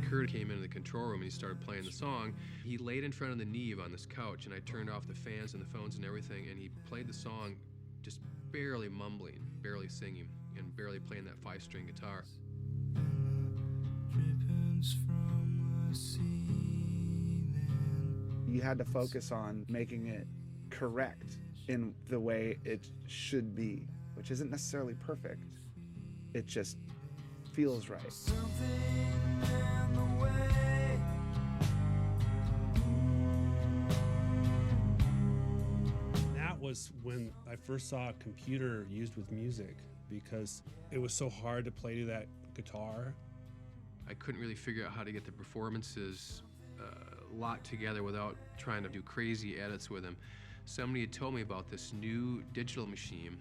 leak. Kurt came into the control room and he started playing the song. He laid in front of the Neve on this couch, and I turned off the fans and the phones and everything, and he played the song just barely mumbling, barely singing, and barely playing that 5-string guitar. You had to focus on making it correct in the way it should be, which isn't necessarily perfect. It just feels right. That was when I first saw a computer used with music, because it was so hard to play to that guitar. I couldn't really figure out how to get the performances locked together without trying to do crazy edits with them. Somebody had told me about this new digital machine.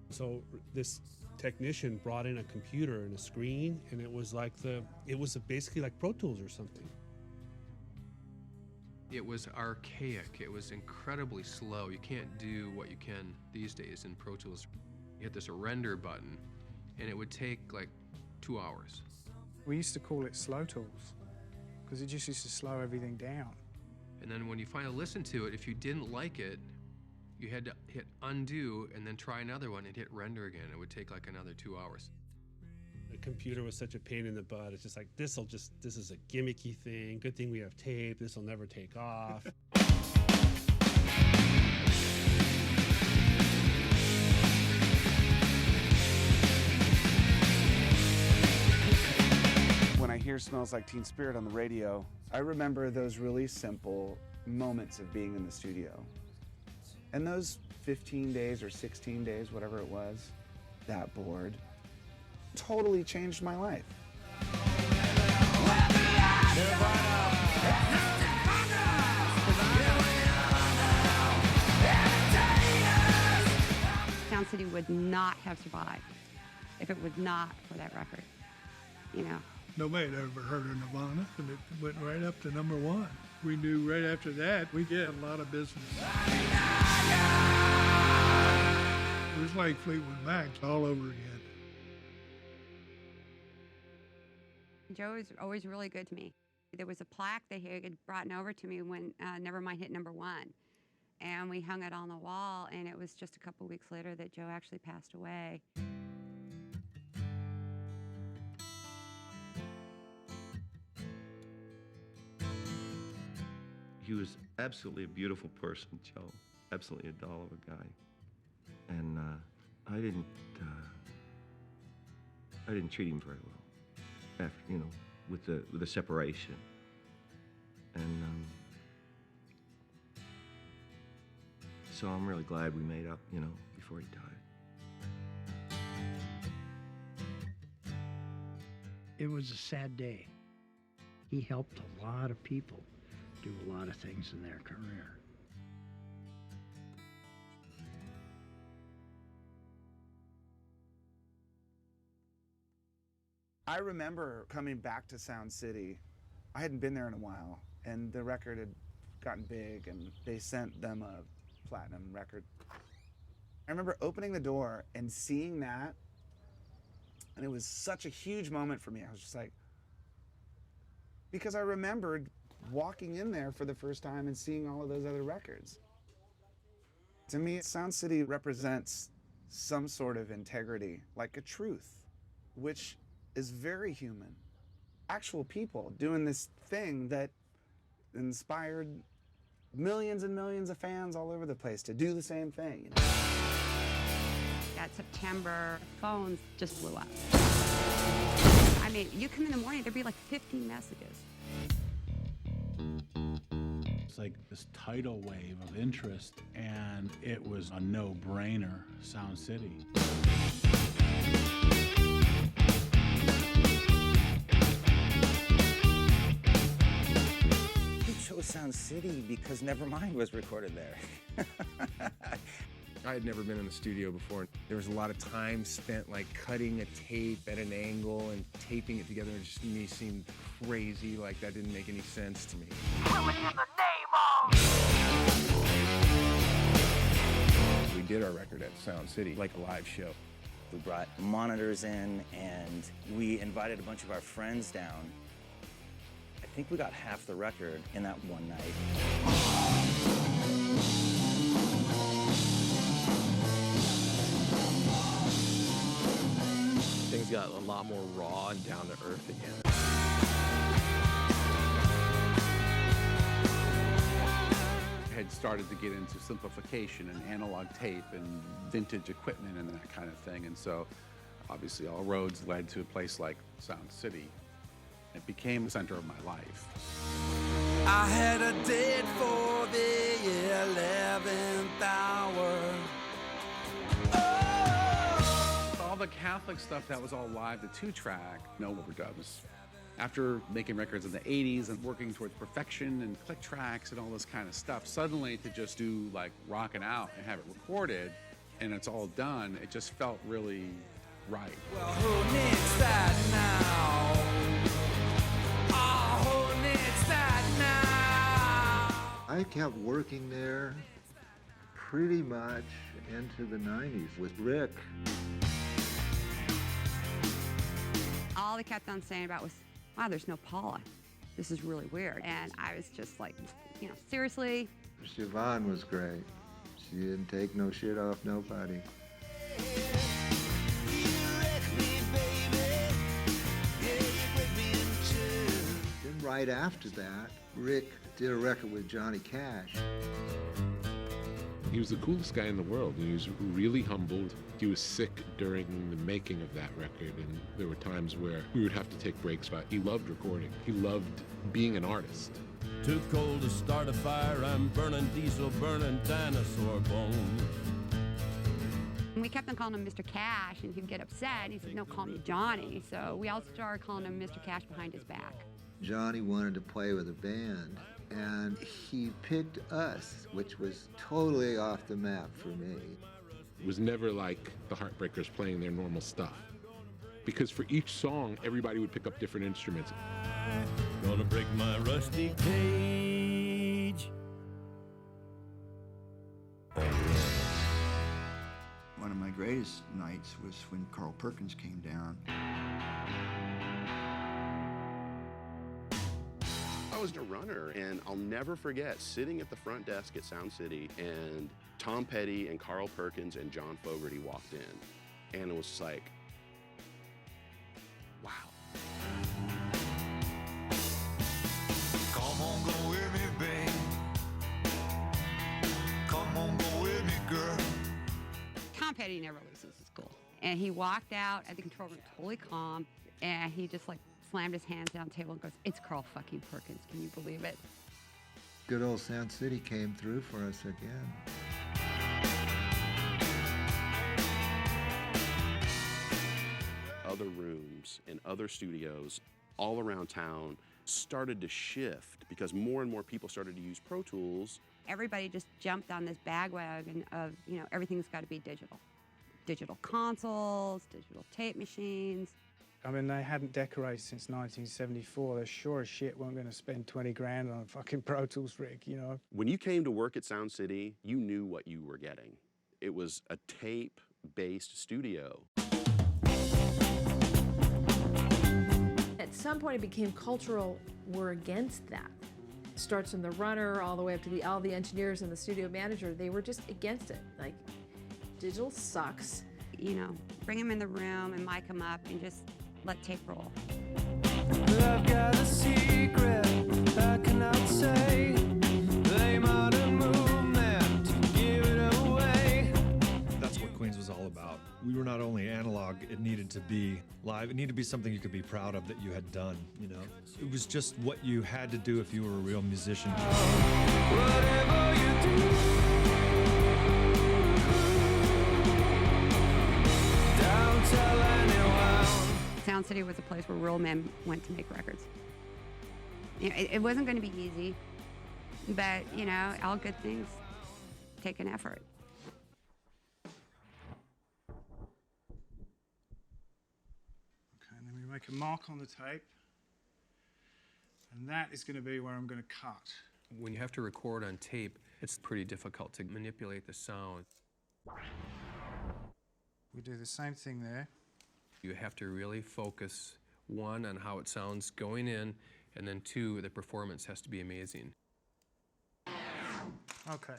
So this technician brought in a computer and a screen, and it was basically like Pro Tools or something. It was archaic. It was incredibly slow. You can't do what you can these days in Pro Tools. You hit this render button, and it would take like 2 hours. We used to call it slow tools because it just used to slow everything down. And then when you finally listened to it, if you didn't like it, you had to hit undo and then try another one and hit render again. It would take like another 2 hours. The computer was such a pain in the butt. It's just like, this is a gimmicky thing. Good thing we have tape. This will never take off. When I hear Smells Like Teen Spirit on the radio, I remember those really simple moments of being in the studio. And those 15 days or 16 days, whatever it was, that board, totally changed my life. Sound City would not have survived if it was not for that record, you know. Nobody had ever heard of Nirvana, and it went right up to #1. We knew right after that we'd get a lot of business. It was like Fleetwood Mac all over again. Joe was always really good to me. There was a plaque that he had brought over to me when Nevermind hit #1. And we hung it on the wall, and it was just a couple weeks later that Joe actually passed away. He was absolutely a beautiful person, Joe. Absolutely a doll of a guy. And I didn't treat him very well after, with the separation. And so I'm really glad we made up, before he died. It was a sad day. He helped a lot of people do a lot of things in their career. I remember coming back to Sound City. I hadn't been there in a while, and the record had gotten big, and they sent them a platinum record. I remember opening the door and seeing that, and it was such a huge moment for me. I was just like, because I remembered walking in there for the first time and seeing all of those other records. To me, Sound City represents some sort of integrity, like a truth, which is very human. Actual people doing this thing that inspired millions and millions of fans all over the place to do the same thing. that September, phones just blew up. I mean, you come in the morning, there'd be like 50 messages. It's like this tidal wave of interest, and it was a no-brainer, Sound City. We chose Sound City because Nevermind was recorded there. I had never been in the studio before. There was a lot of time spent like cutting a tape at an angle and taping it together. It just me seemed crazy, like that didn't make any sense to me. We did our record at Sound City, like a live show. We brought monitors in and we invited a bunch of our friends down. I think we got half the record in that one night. Things got a lot more raw and down to earth again. Had started to get into simplification and analog tape and vintage equipment and that kind of thing. And so obviously all roads led to a place like Sound City. It became the center of my life. I had a date for the 11th hour. All the Catholic stuff that was all live, the 2-track, no overdubs. After making records in the 80s and working towards perfection and click tracks and all this kind of stuff, suddenly to just do like rockin' out and have it recorded and it's all done, it just felt really right. Well, who needs that now? Oh, who needs that now? I kept working there pretty much into the 90s with Rick. All they kept on saying about was, wow, there's no Paula. This is really weird. And I was just like, you know, seriously? Siobhan was great. She didn't take no shit off nobody. Then right after that, Rick did a record with Johnny Cash. He was the coolest guy in the world. He was really humbled. He was sick during the making of that record, and there were times where we would have to take breaks, but he loved recording. He loved being an artist. Too cold to start a fire, I'm burning diesel, burning dinosaur bones. And we kept on calling him Mr. Cash, and he'd get upset. He said, no, call me Johnny. So we all started calling him Mr. Cash behind his back. Johnny wanted to play with a band, and he picked us, which was totally off the map for me. It was never like the Heartbreakers playing their normal stuff. Because for each song, everybody would pick up different instruments. Gonna break my rusty cage. One of my greatest nights was when Carl Perkins came down. I was a runner, and I'll never forget sitting at the front desk at Sound City, and Tom Petty and Carl Perkins and John Fogerty walked in, and it was just like, wow. Come on, go with me, babe. Come on, go with me, girl. Tom Petty never loses his cool. And he walked out at the control room totally calm, and he just like slammed his hands down the table and goes, it's Carl fucking Perkins, can you believe it? Good old Sound City came through for us again. Other rooms and other studios all around town started to shift because more and more people started to use Pro Tools. Everybody just jumped on this bandwagon of, you know, everything's got to be digital. Digital consoles, digital tape machines. I mean, they hadn't decorated since 1974. They sure as shit weren't going to spend 20 grand on a fucking Pro Tools rig, you know? When you came to work at Sound City, you knew what you were getting. It was a tape-based studio. At some point, it became cultural. We're against that. It starts from the runner all the way up to all the engineers and the studio manager. They were just against it. Like, digital sucks. You know, bring them in the room and mic them up and just let tape roll. I've got a secret I cannot say. They modern movement, give it away. That's what Queens was all about. analog. It needed to be live. It needed to be something you could be proud of that you had done, you know? It was just what you had to do if you were a real musician. Whatever you do, don't tell anyone. Sound City was a place where real men went to make records. You know, it wasn't going to be easy, but, you know, all good things take an effort. Okay, and then we make a mark on the tape, and that is going to be where I'm going to cut. When you have to record on tape, it's pretty difficult to manipulate the sound. We do the same thing there. You have to really focus, one, on how it sounds going in, and then two, the performance has to be amazing. Okay.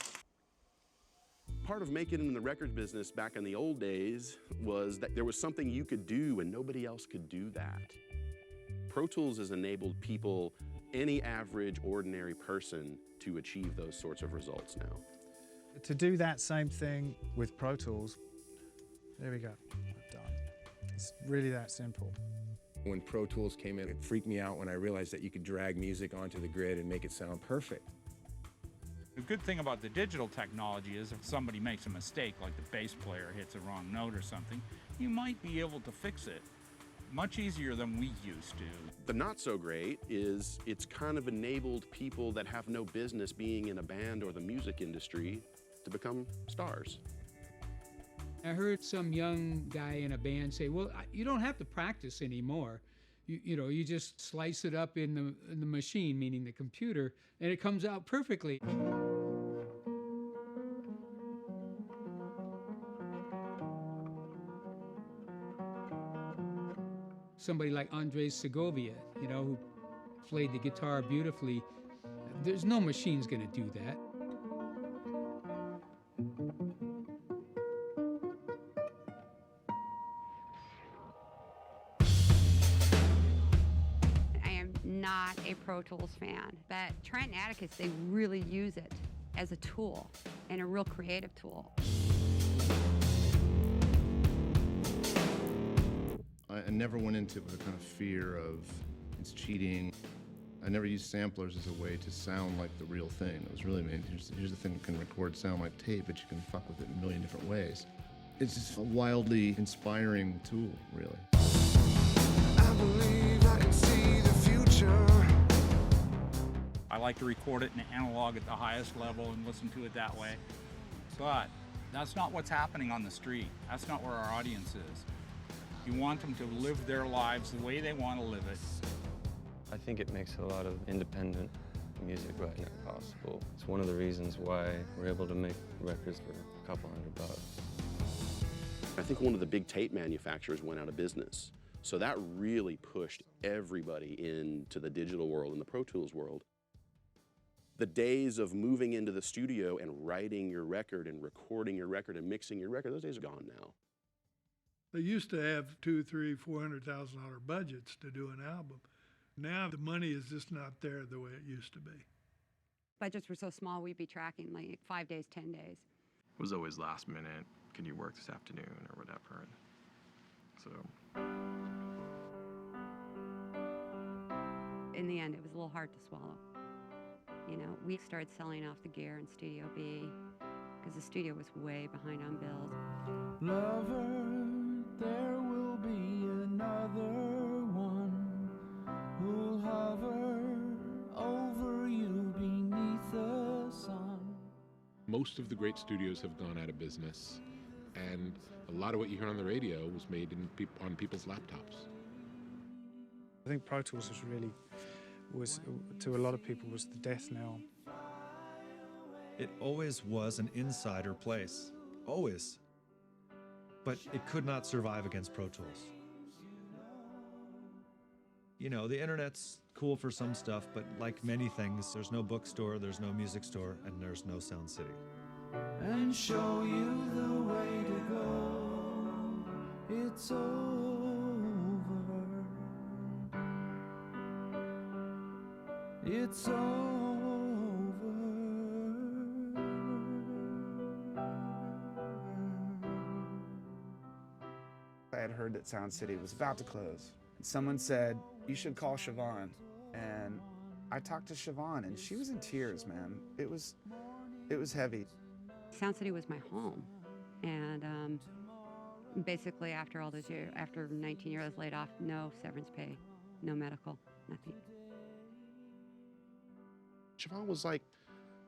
Part of making it in the record business back in the old days was that there was something you could do and nobody else could do that. Pro Tools has enabled people, any average, ordinary person, to achieve those sorts of results now. To do that same thing with Pro Tools, there we go, done. It's really that simple. When Pro Tools came in, it freaked me out when I realized that you could drag music onto the grid and make it sound perfect. The good thing about the digital technology is if somebody makes a mistake, like the bass player hits a wrong note or something, you might be able to fix it much easier than we used to. The not so great is it's kind of enabled people that have no business being in a band or the music industry to become stars. I heard some young guy in a band say, well, you don't have to practice anymore. You know, you just slice it up in the machine, meaning the computer, and it comes out perfectly. Somebody like Andres Segovia, you know, who played the guitar beautifully, there's no machine's gonna do that. Not a Pro Tools fan, but Trent and Atticus, they really use it as a tool and a real creative tool. I never went into it with a kind of fear of it's cheating. I never used samplers as a way to sound like the real thing. It was really, man, here's the thing that can record sound like tape, but you can fuck with it in a million different ways. It's just a wildly inspiring tool, really. I believe I can see the future. I like to record it in analog at the highest level and listen to it that way. But that's not what's happening on the street. That's not where our audience is. You want them to live their lives the way they want to live it. I think it makes a lot of independent music right now possible. It's one of the reasons why we're able to make records for a couple $100. I think one of the big tape manufacturers went out of business. So that really pushed everybody into the digital world and the Pro Tools world. The days of moving into the studio and writing your record and recording your record and mixing your record, those days are gone now. They used to have $200,000, $300,000, $400,000 budgets to do an album. Now the money is just not there the way it used to be. Budgets were so small, we'd be tracking like 5 days, 10 days. It was always last minute. Can you work this afternoon or whatever? So. In the end, it was a little hard to swallow. You know, we started selling off the gear in Studio B because the studio was way behind on bills. Lover, there will be another one who'll hover over you beneath the sun. Most of the great studios have gone out of business, and a lot of what you hear on the radio was made on people's laptops. I think Pro Tools was to a lot of people, was the death knell. It always was an insider place, always. But it could not survive against Pro Tools. You know, the internet's cool for some stuff, but like many things, there's no bookstore, there's no music store, and there's no Sound City. And show you the way to go. It's over. It's over. I had heard heard that Sound City was about to close. Someone said, you should call Siobhan. And I talked to Siobhan, and she was in tears, man. It was heavy. Sound City was my home. And basically after all those years, after 19 years, I was laid off, no severance pay, no medical, nothing. Siobhan was like,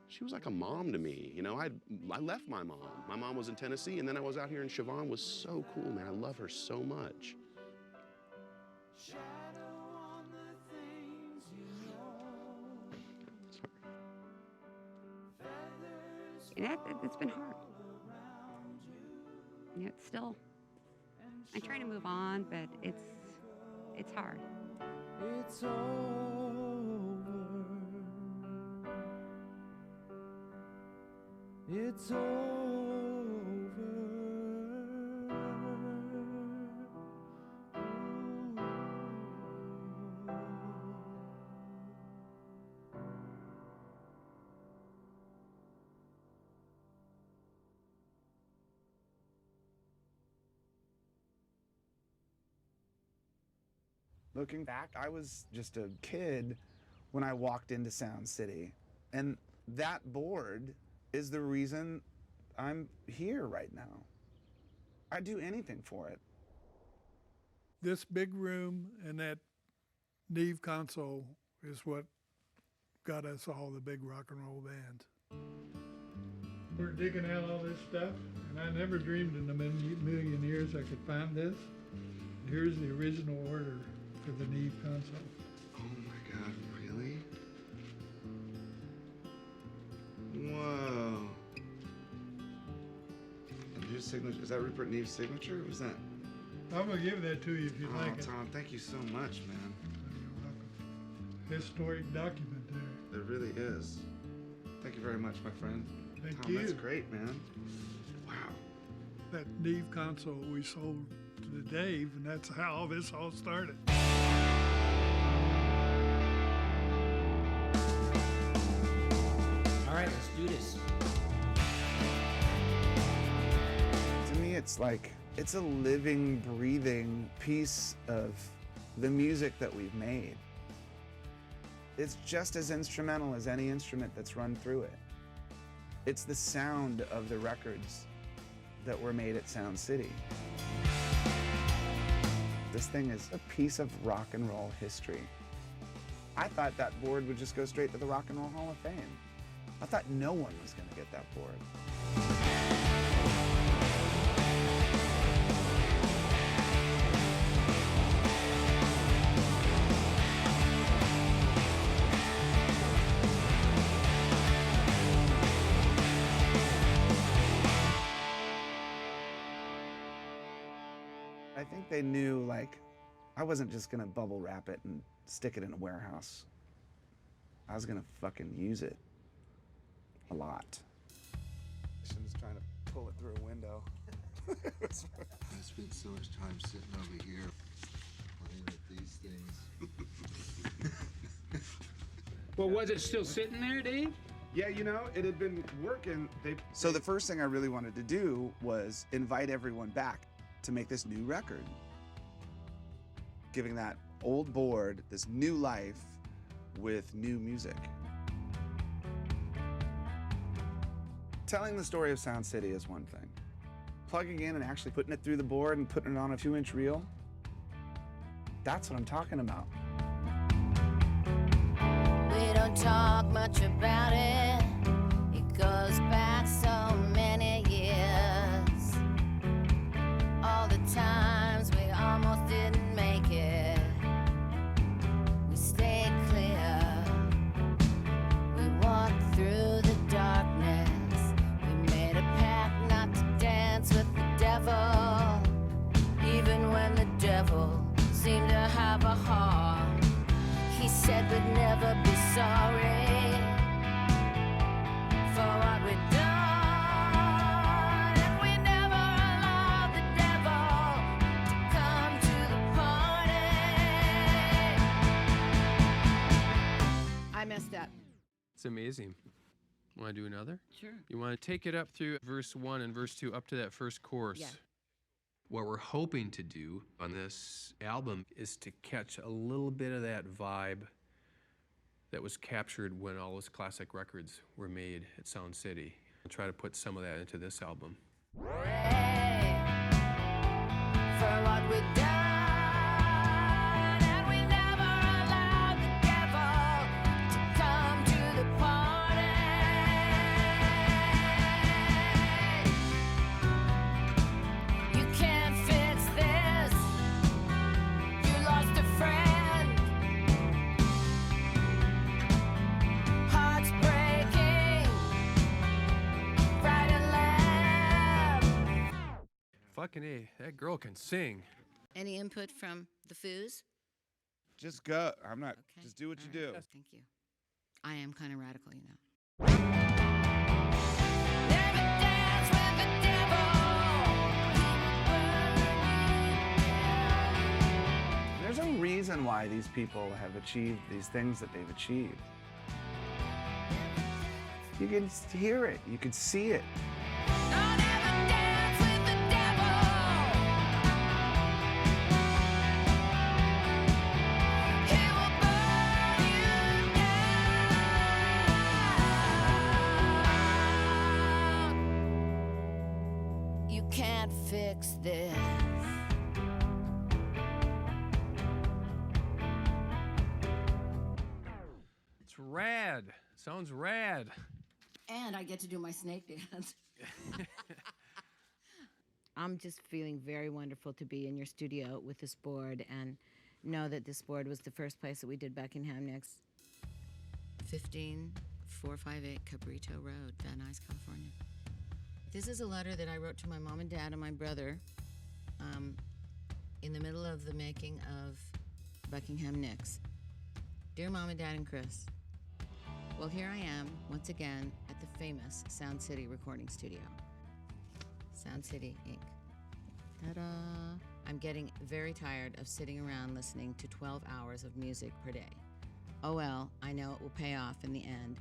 she was like a mom to me. You know, I left my mom. My mom was in Tennessee, and then I was out here, and Siobhan was so cool, man. I love her so much. It's been hard. Yeah, it's still, I'm trying to move on, but it's hard. It's over. It's over. Looking back, I was just a kid when I walked into Sound City. And that board is the reason I'm here right now. I'd do anything for it. This big room and that Neve console is what got us all the big rock and roll bands. We're digging out all this stuff, and I never dreamed in a million years I could find this. Here's the original order for the Neve console. Oh my God, really? Whoa. And whose signature? Is that Rupert Neve's signature? Or was that? I'm gonna give that to you if you'd like it. Tom, thank you so much, man. You're welcome. Historic document there. There really is. Thank you very much, my friend. Thank Tom, you. That's great, man. Wow. That Neve console we sold to Dave, and that's how all this all started. All right, let's do this. To me, it's like, it's a living, breathing piece of the music that we've made. It's just as instrumental as any instrument that's run through it. It's the sound of the records that were made at Sound City. This thing is a piece of rock and roll history. I thought that board would just go straight to the Rock and Roll Hall of Fame. I thought no one was going to get that board. I think they knew, like, I wasn't just gonna bubble wrap it and stick it in a warehouse. I was gonna fucking use it a lot. I was trying to pull it through a window. I spent so much time sitting over here playing with these things. Well, was it still sitting there, Dave? Yeah, you know, it had been working. So the first thing I really wanted to do was invite everyone back to make this new record. Giving that old board this new life with new music. Telling the story of Sound City is one thing. Plugging in and actually putting it through the board and putting it on a 2-inch reel, that's what I'm talking about. We don't talk much about it. It goes back so many years. All the times we almost didn't make it. We stayed clear. We walked through the darkness. We made a pact not to dance with the devil. Even when the devil seemed to have a heart. He said we'd never be sorry for what we'd done, and we never allowed the devil to come to the party. I messed up. It's amazing. Want to do another? Sure. You want to take it up through verse 1 and verse 2 up to that first chorus. Yeah. What we're hoping to do on this album is to catch a little bit of that vibe that was captured when all those classic records were made at Sound City. I'll try to put some of that into this album. For what we've done, and we never allowed the devil to come to the party. You can't fix this. You lost a friend. Hearts breaking, right and left. Fucking A, that girl can sing. Any input from the Foos? Just go. I'm not. Just do what you do. Thank you. I am kind of radical, you know. There's a reason why these people have achieved these things that they've achieved. You can hear it. You can see it. You can't fix this. It's rad. Sounds rad. And I get to do my snake dance. I'm just feeling very wonderful to be in your studio with this board and know that this board was the first place that we did Buckingham Nicks. 15458 Cabrito Road, Van Nuys, California. This is a letter that I wrote to my mom and dad and my brother in the middle of the making of Buckingham Nicks. Dear Mom and Dad and Chris, well, here I am once again at the famous Sound City recording studio. Sound City, Inc. Ta-da! I'm getting very tired of sitting around listening to 12 hours of music per day. Oh well, I know it will pay off in the end.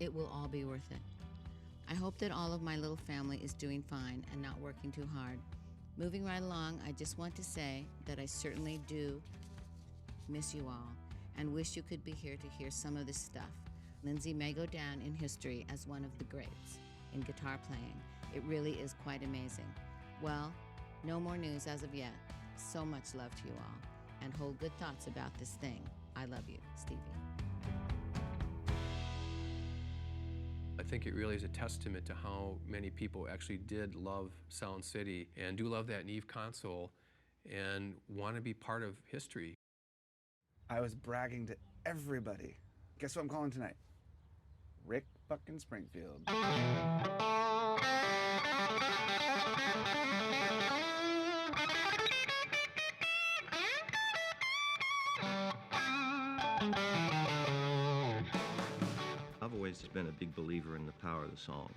It will all be worth it. I hope that all of my little family is doing fine and not working too hard. Moving right along, I just want to say that I certainly do miss you all and wish you could be here to hear some of this stuff. Lindsay may go down in history as one of the greats in guitar playing. It really is quite amazing. Well, no more news as of yet. So much love to you all, and hold good thoughts about this thing. I love you, Stevie. I think it really is a testament to how many people actually did love Sound City and do love that Neve console and want to be part of history. I was bragging to everybody. Guess what I'm calling tonight? Rick fucking Springfield. I've always been a big believer in the power of the song.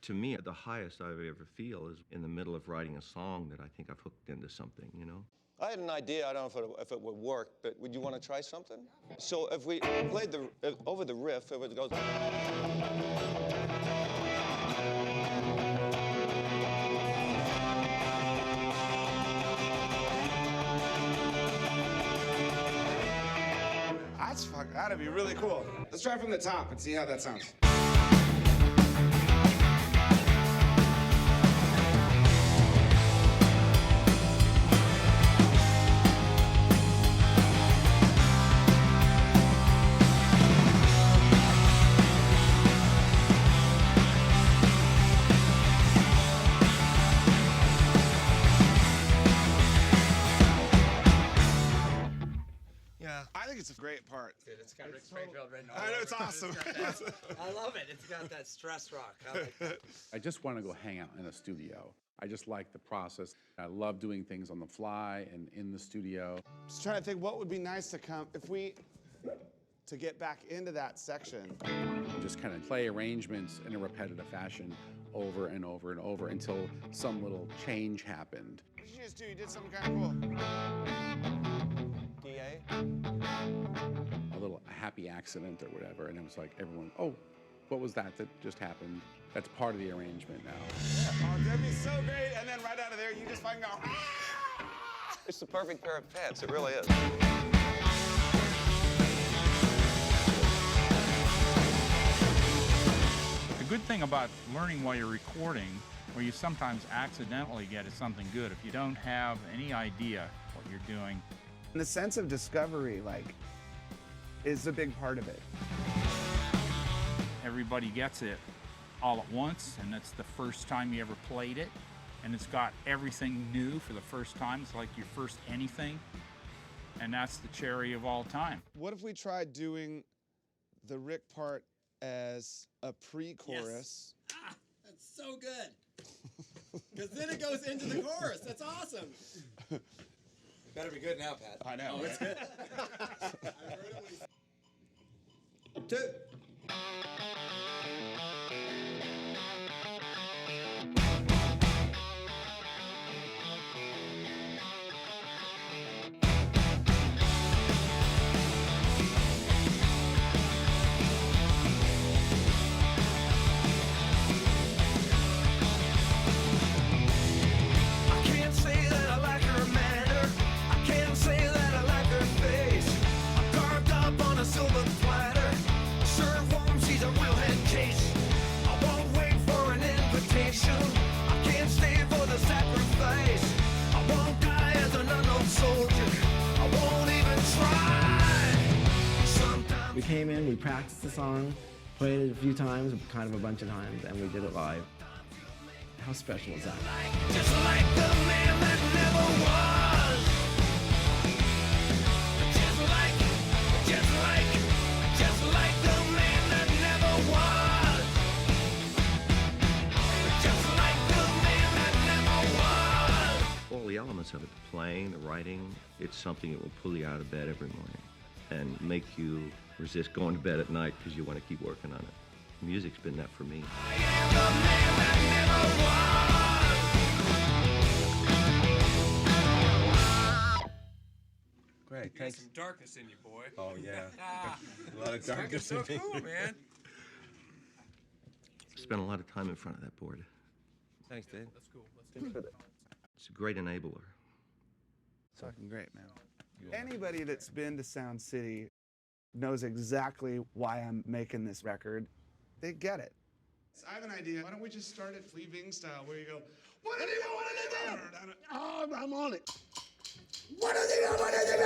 To me, the highest I ever feel is in the middle of writing a song that I think I've hooked into something, you know? I had an idea. I don't know if it would work, but would you want to try something? So if we played over the riff, it goes. That'd be really cool. Let's try from the top and see how that sounds. I think it's a great part. Dude, it's got Rick Springfield written all I know, over it's it. awesome. I love it. It's got that stress rock. I like that. I just want to go hang out in a studio. I just like the process. I love doing things on the fly and in the studio. Just trying to think what would be nice to to get back into that section. Just kind of play arrangements in a repetitive fashion over and over and over until some little change happened. What did you just do? You did something kind of cool. A little happy accident or whatever, and it was like everyone, oh, What was that just happened? That's part of the arrangement now. Oh, that'd be so great. And then right out of there, you just fucking go, It's the perfect pair of pants. It really is. The good thing about learning while you're recording, where you sometimes accidentally get is something good. If you don't have any idea what you're doing. And the sense of discovery, like, is a big part of it. Everybody gets it all at once, and it's the first time you ever played it, and it's got everything new for the first time. It's like your first anything, and that's the cherry of all time. What if we tried doing the Rick part as a pre-chorus? Yes. Ah, that's so good. Because then it goes into the chorus. That's awesome. Better be good now, Pat. I know. Oh, it's good. Two. We came in, we practiced the song, played it a few times, kind of a bunch of times, and we did it live. How special is that? Just like the man that never was. Just like the man that never was. Just like the man that never was. All the elements of it, the playing, the writing, it's something that will pull you out of bed every morning and make you resist going to bed at night because you want to keep working on it. Music's been that for me. Great, You got thanks. some darkness in you, boy. Oh, yeah. A lot of It's fucking darkness so in me. cool, man. Spent a lot of time in front of that board. Thanks, Dave. That's cool. Let's do it. It's a great enabler. It's fucking great, man. Anybody that's been to Sound City knows exactly why I'm making this record. They get it. I have an idea. Why don't we just start it Flea Bing style, where you go, what do you want to do? Oh, I'm on it. What do you want to do?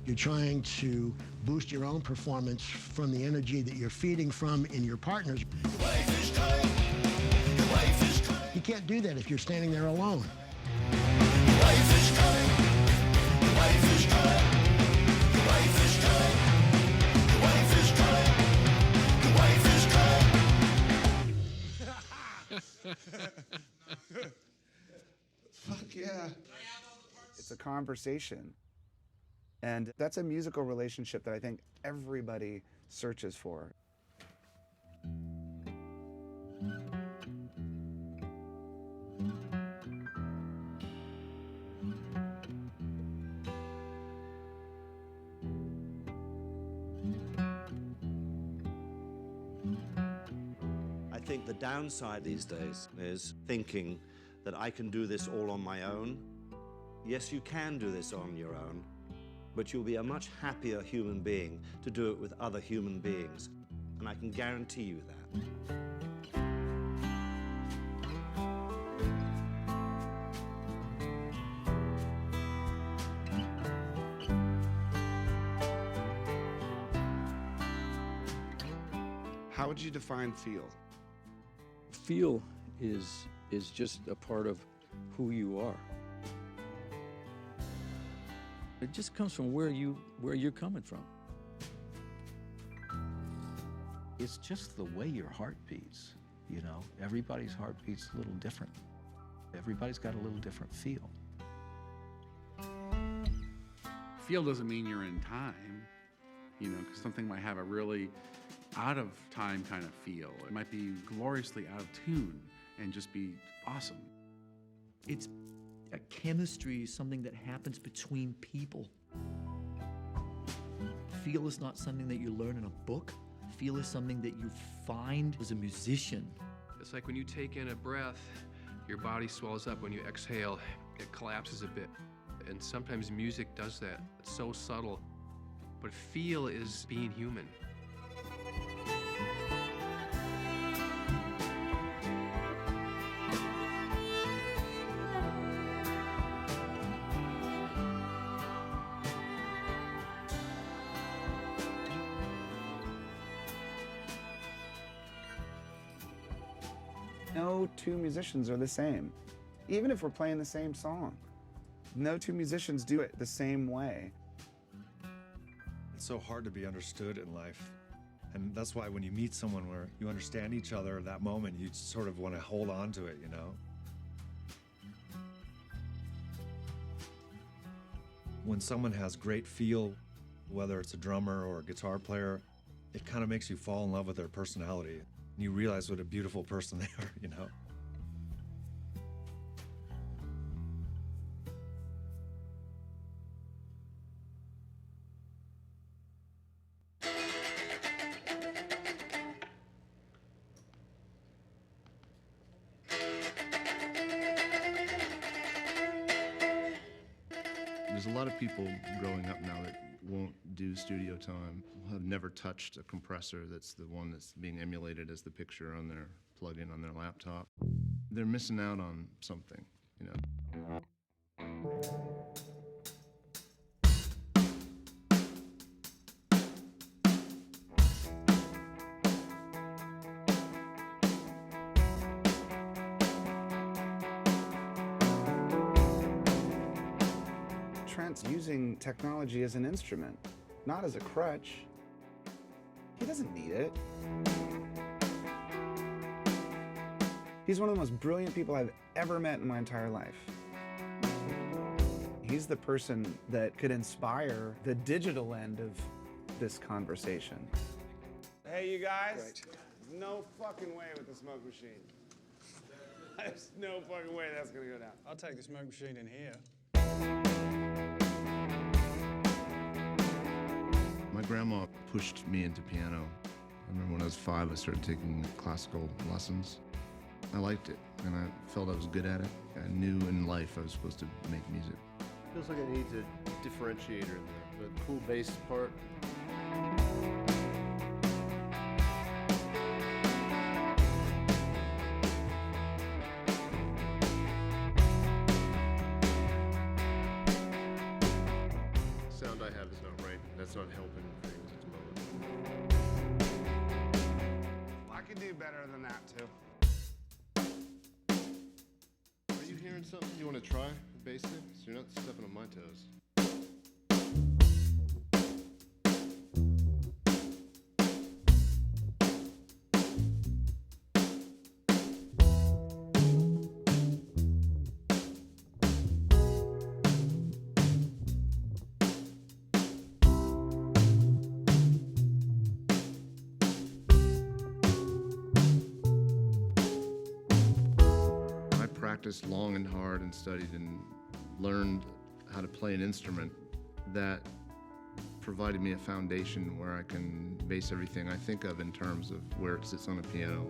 You're trying to boost your own performance from the energy that you're feeding from in your partners. You can't do that if you're standing there alone. Fuck yeah. It's a conversation. And that's a musical relationship that I think everybody searches for. I think the downside these days is thinking that I can do this all on my own. Yes, you can do this on your own, but you'll be a much happier human being to do it with other human beings. And I can guarantee you that. How would you define feel? Feel is just a part of who you are. It just comes from where you're coming from. It's just the way your heart beats, you know? Everybody's heart beats a little different. Everybody's got a little different feel. Feel doesn't mean you're in time, you know, because something might have a really out of time kind of feel. It might be gloriously out of tune and just be awesome. It's a chemistry, something that happens between people. Feel is not something that you learn in a book. Feel is something that you find as a musician. It's like when you take in a breath, your body swells up. When you exhale, it collapses a bit. And sometimes music does that. It's so subtle. But feel is being human. No two musicians are the same, even if we're playing the same song. No two musicians do it the same way. It's so hard to be understood in life. And that's why when you meet someone where you understand each other at that moment, you sort of want to hold on to it, you know? When someone has great feel, whether it's a drummer or a guitar player, it kind of makes you fall in love with their personality. And you realize what a beautiful person they are, you know? There's a lot of people growing up now that won't do studio time, have never touched a compressor that's the one that's being emulated as the picture on their plug-in on their laptop. They're missing out on something, you know. Trent's using technology as an instrument, not as a crutch. He doesn't need it. He's one of the most brilliant people I've ever met in my entire life. He's the person that could inspire the digital end of this conversation. Hey, you guys. No fucking way with the smoke machine. There's no fucking way that's gonna go down. I'll take the smoke machine in here. My grandma pushed me into piano. I remember when I was 5, I started taking classical lessons. I liked it, and I felt I was good at it. I knew in life I was supposed to make music. Feels like it needs a differentiator in there, the cool bass part. Sound I have is not right. That's not helping things at the moment. I could do better than that, too. Are you hearing something you want to try, bass thing? So you're not stepping on my toes. Practiced long and hard and studied and learned how to play an instrument that provided me a foundation where I can base everything I think of in terms of where it sits on a piano.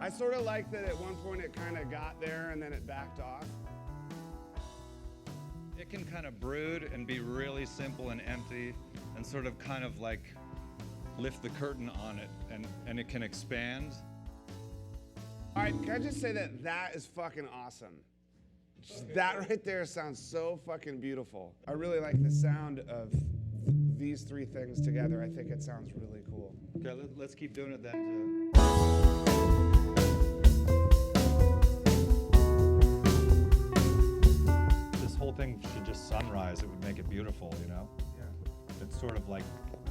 I sort of like that at one point it kind of got there and then it backed off. It can kind of brood and be really simple and empty and sort of kind of like lift the curtain on it and it can expand. All right, can I just say that that is fucking awesome? That right there sounds so fucking beautiful. I really like the sound of these three things together. I think it sounds really cool. Okay, let's keep doing it then. This whole thing should just sunrise. It would make it beautiful, you know? Yeah. It's sort of like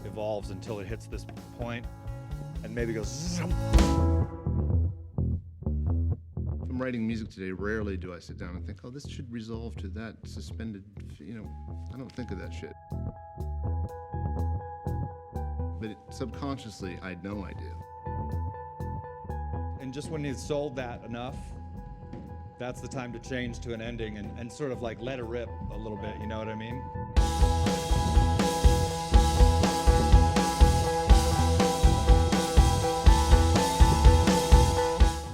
evolves until it hits this point and maybe goes zoom. If I'm writing music today, rarely do I sit down and think, oh, this should resolve to that suspended, I don't think of that shit. But subconsciously, I know I do. And just when you've sold that enough, that's the time to change to an ending and sort of like let it rip a little bit, you know what I mean?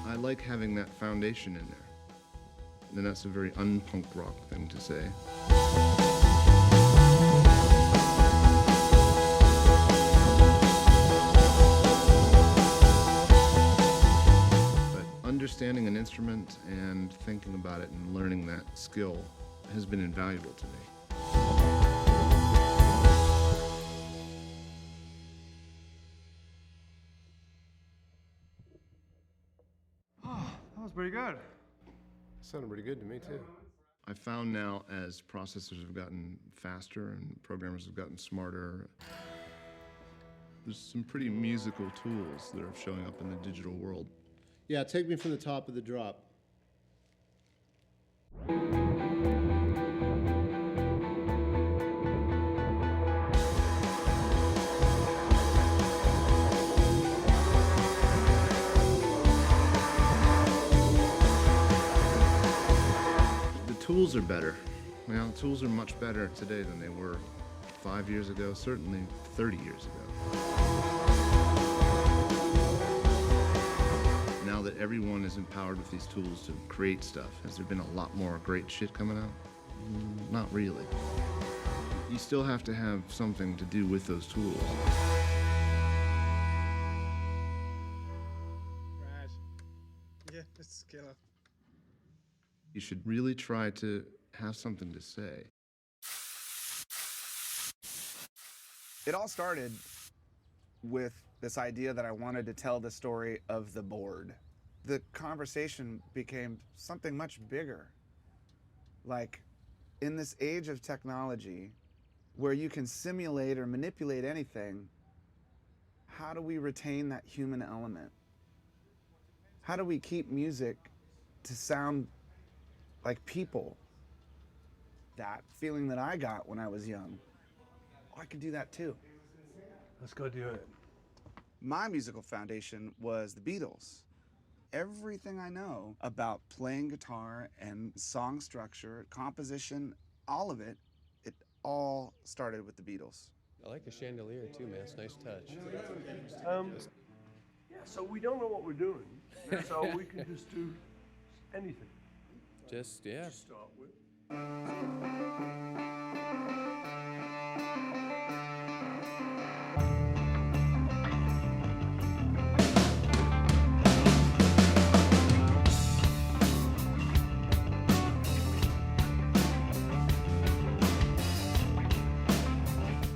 I like having that foundation in there. And that's a very un-punk rock thing to say. Understanding an instrument and thinking about it and learning that skill has been invaluable to me. Oh, that was pretty good. Sounded pretty good to me, too. I found now as processors have gotten faster and programmers have gotten smarter, there's some pretty musical tools that are showing up in the digital world. Yeah, take me from the top of the drop. The tools are better. Well, tools are much better today than they were 5 years ago, certainly 30 years ago. Now that everyone is empowered with these tools to create stuff, has there been a lot more great shit coming out? Not really. You still have to have something to do with those tools. Right. Yeah, it's killer. You should really try to have something to say. It all started with this idea that I wanted to tell the story of the board. The conversation became something much bigger. Like, in this age of technology, where you can simulate or manipulate anything, how do we retain that human element? How do we keep music to sound like people? That feeling that I got when I was young, I could do that too. Let's go do it. My musical foundation was the Beatles. Everything I know about playing guitar and song structure, composition, all of it, it all started with the Beatles. I like the chandelier too, man. It's a nice touch. Yeah, so we don't know what we're doing, so we can just do anything. Just, yeah. To start with.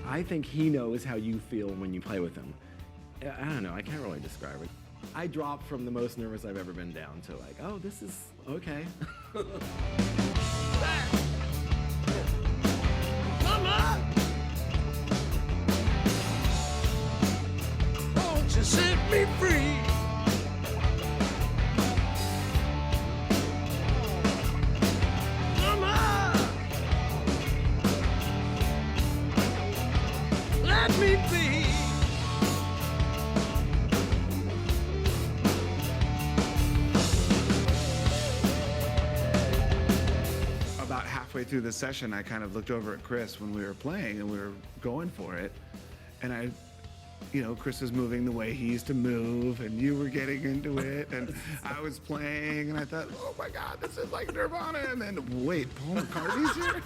I think he knows how you feel when you play with him. I don't know, I can't really describe it. I dropped from the most nervous I've ever been down to like, oh, this is okay. Come on! Won't you set me free? Come on! Let me be. About halfway through the session, I kind of looked over at Chris when we were playing and we were going for it. And Chris was moving the way he used to move and you were getting into it and I was playing and I thought, oh my God, this is like Nirvana. And then, wait, Paul McCartney's here?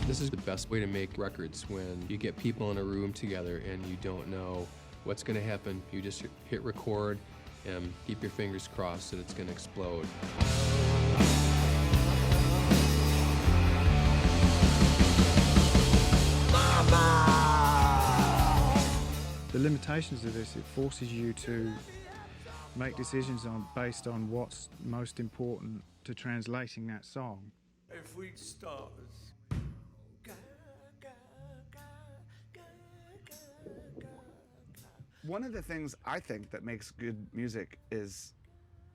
This is the best way to make records, when you get people in a room together and you don't know what's going to happen. You just hit record and keep your fingers crossed that it's going to explode. The limitations of this, it forces you to make decisions based on what's most important to translating that song. If we start. One of the things I think that makes good music is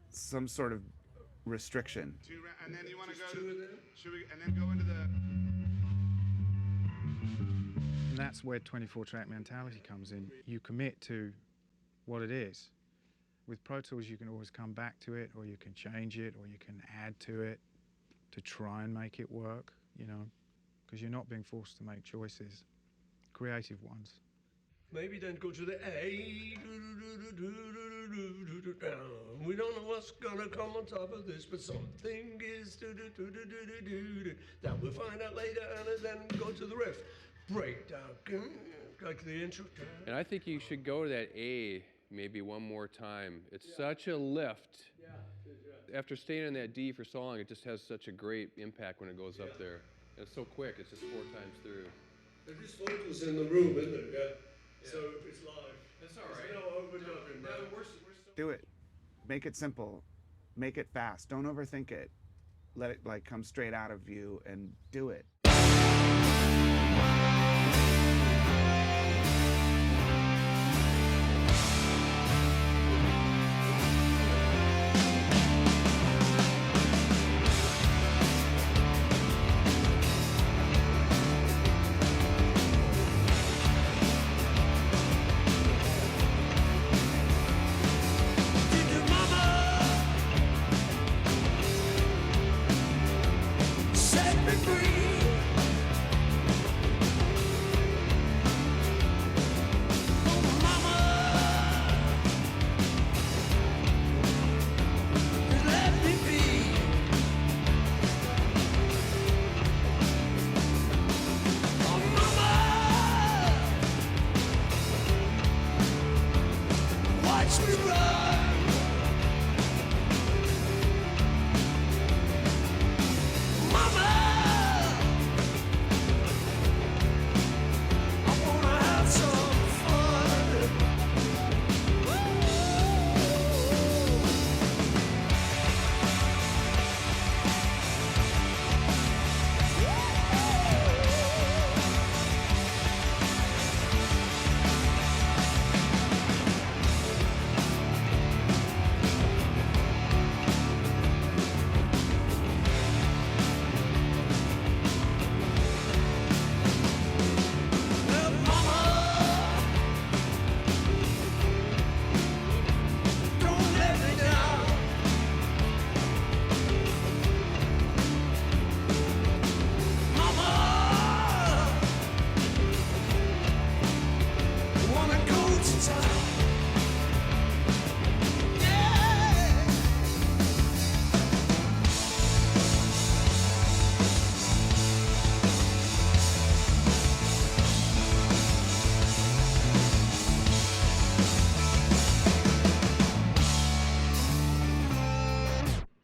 some sort of restriction. And then you want to go to, should we, and then go into the. And that's where 24-track mentality comes in. You commit to what it is. With Pro Tools, you can always come back to it, or you can change it, or you can add to it to try and make it work, you know, because you're not being forced to make choices, creative ones. Maybe then go to the A. We don't know what's gonna come on top of this, but something is that we'll find out later, and then go to the riff. Breakdown, like the intro. And I think you should go to that A maybe one more time. It's such a lift. After staying in that D for so long, it just has such a great impact when it goes up there. And it's so quick, it's just 4 times through. There's just vocals in the room, isn't there? Yeah. So if it's live. That's all right. There's no overdubbing, man. Do it. Make it simple. Make it fast. Don't overthink it. Let it like come straight out of you and do it.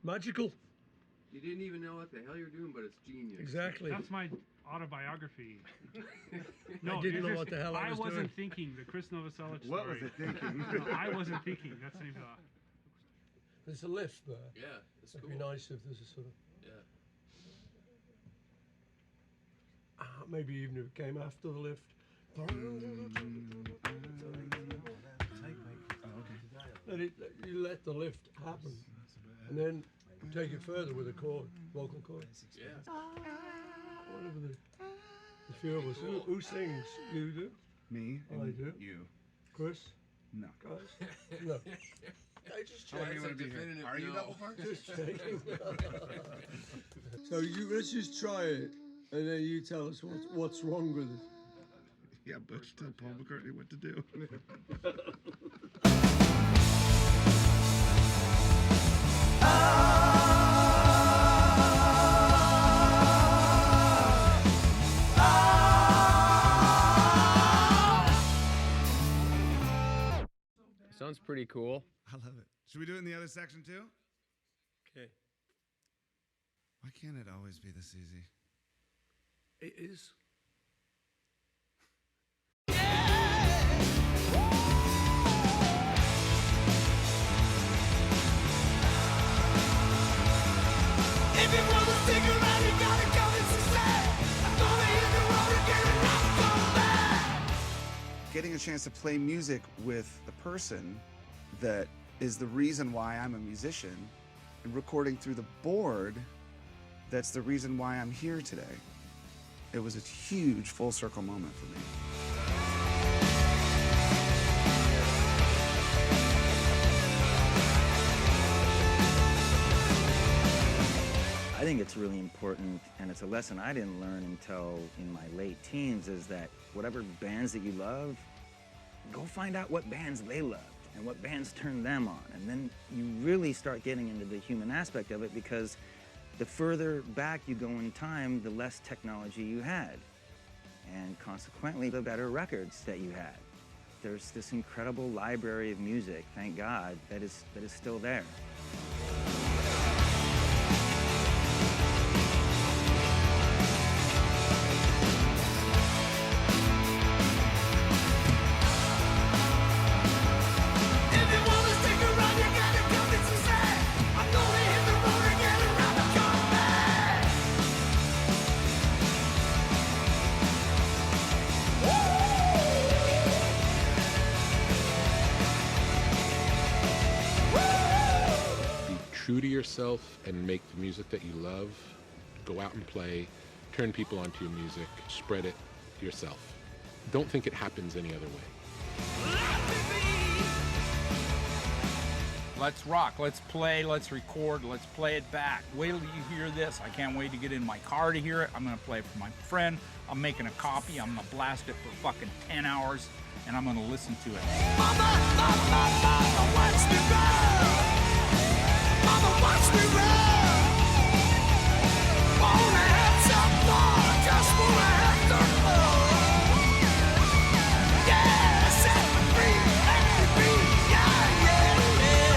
Magical. You didn't even know what the hell you're doing, but it's genius. Exactly. That's my autobiography. I didn't know what the hell I was wasn't doing. thinking, the Chris Novoselic story. What was it thinking? No, I wasn't thinking. That's the There's a lift there. Yeah, it's It'd cool. be nice if there's a sort of. Yeah. Maybe even if it came after the lift. You let the lift happen, and then take it further with a chord, vocal chord. Yeah. Whatever the few of us. Who sings? You do? Me I and do. you. Chris? No. Guys? No. I just How long do you checking. want to be here? Are you double part? Just checking. So let's just try it, and then you tell us what's wrong with it. Yeah, Butch, tell Paul McCartney what to do. Sounds pretty cool. I love it. Should we do it in the other section too? Okay. Why can't it always be this easy? It is. getting a chance to play music with a person that is the reason why I'm a musician, and recording through the board, that's the reason why I'm here today. It was a huge full circle moment for me. I think it's really important, and it's a lesson I didn't learn until in my late teens, is that whatever bands that you love, go find out what bands they loved and what bands turned them on. And then you really start getting into the human aspect of it, because the further back you go in time, the less technology you had. And consequently, the better records that you had. There's this incredible library of music, thank God, that is still there. True to yourself and make the music that you love. Go out and play, turn people onto your music, spread it yourself. Don't think it happens any other way. Let's rock, let's play, let's record, let's play it back. Wait till you hear this. I can't wait to get in my car to hear it. I'm gonna play it for my friend. I'm making a copy. I'm gonna blast it for fucking 10 hours and I'm gonna listen to it. Mama, watch me run. Mama, watch me run. Wanna have some fun, just wanna have some fun. Yeah, set me free, let me be. Yeah, yeah, yeah.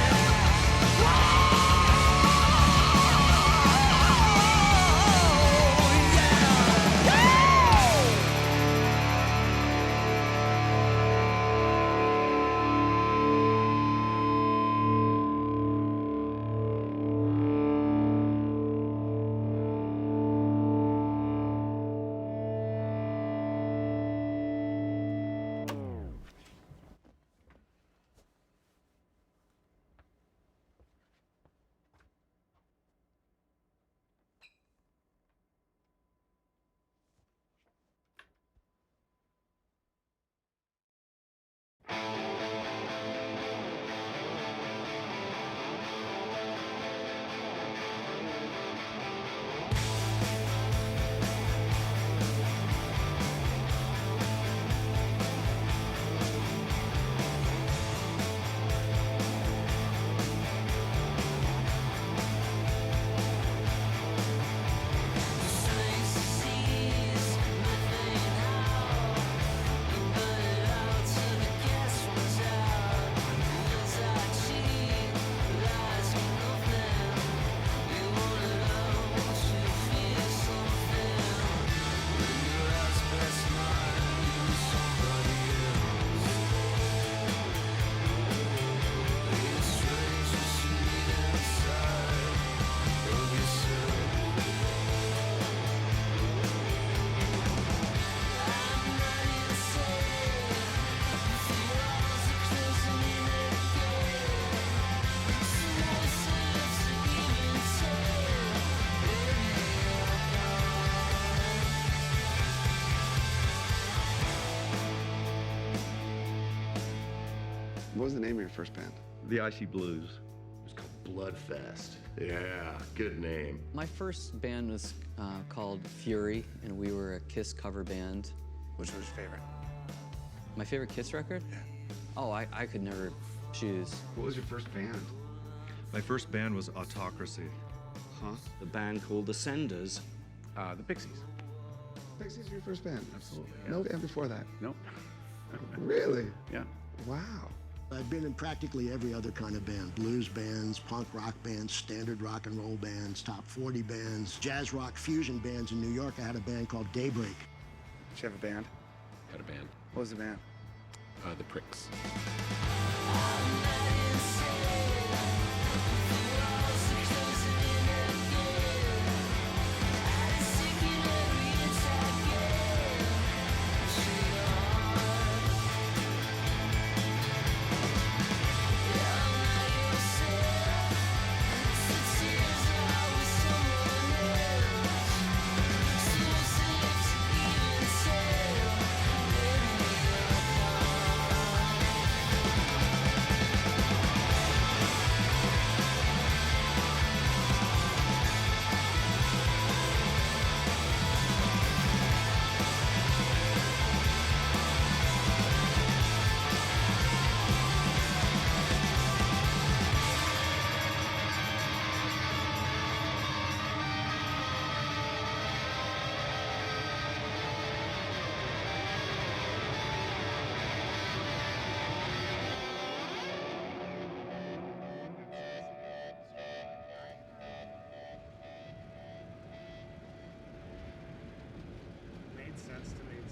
What was the name of your first band? The Icy Blues. It's called Bloodfest. Yeah, good name. My first band was called Fury, and we were a Kiss cover band. Which was your favorite? My favorite Kiss record? Yeah. Oh, I could never choose. What was your first band? My first band was Autocracy. Huh? The band called The Senders. The Pixies. Pixies were your first band? Absolutely. Yeah. No band before that? Nope. Really? Yeah. Wow. I've been in practically every other kind of band. Blues bands, punk rock bands, standard rock and roll bands, top 40 bands, jazz rock fusion bands. In New York, I had a band called Daybreak. Did you have a band? Had a band. What was the band? The Pricks.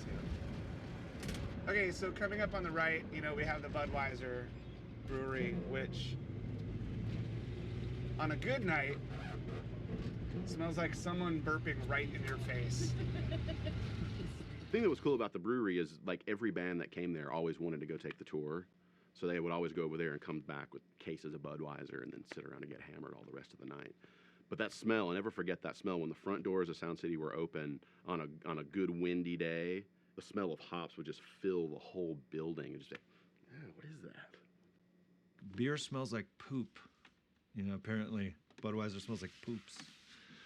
Yeah. Okay, so coming up on the right, you know, we have the Budweiser Brewery, which on a good night smells like someone burping right in your face. The thing that was cool about the brewery is like every band that came there always wanted to go take the tour. So they would always go over there and come back with cases of Budweiser and then sit around and get hammered all the rest of the night. But that smell, I'll never forget that smell when the front doors of Sound City were open on a good windy day. The smell of hops would just fill the whole building and just say, oh, what is that? Beer smells like poop. You know, apparently Budweiser smells like poops.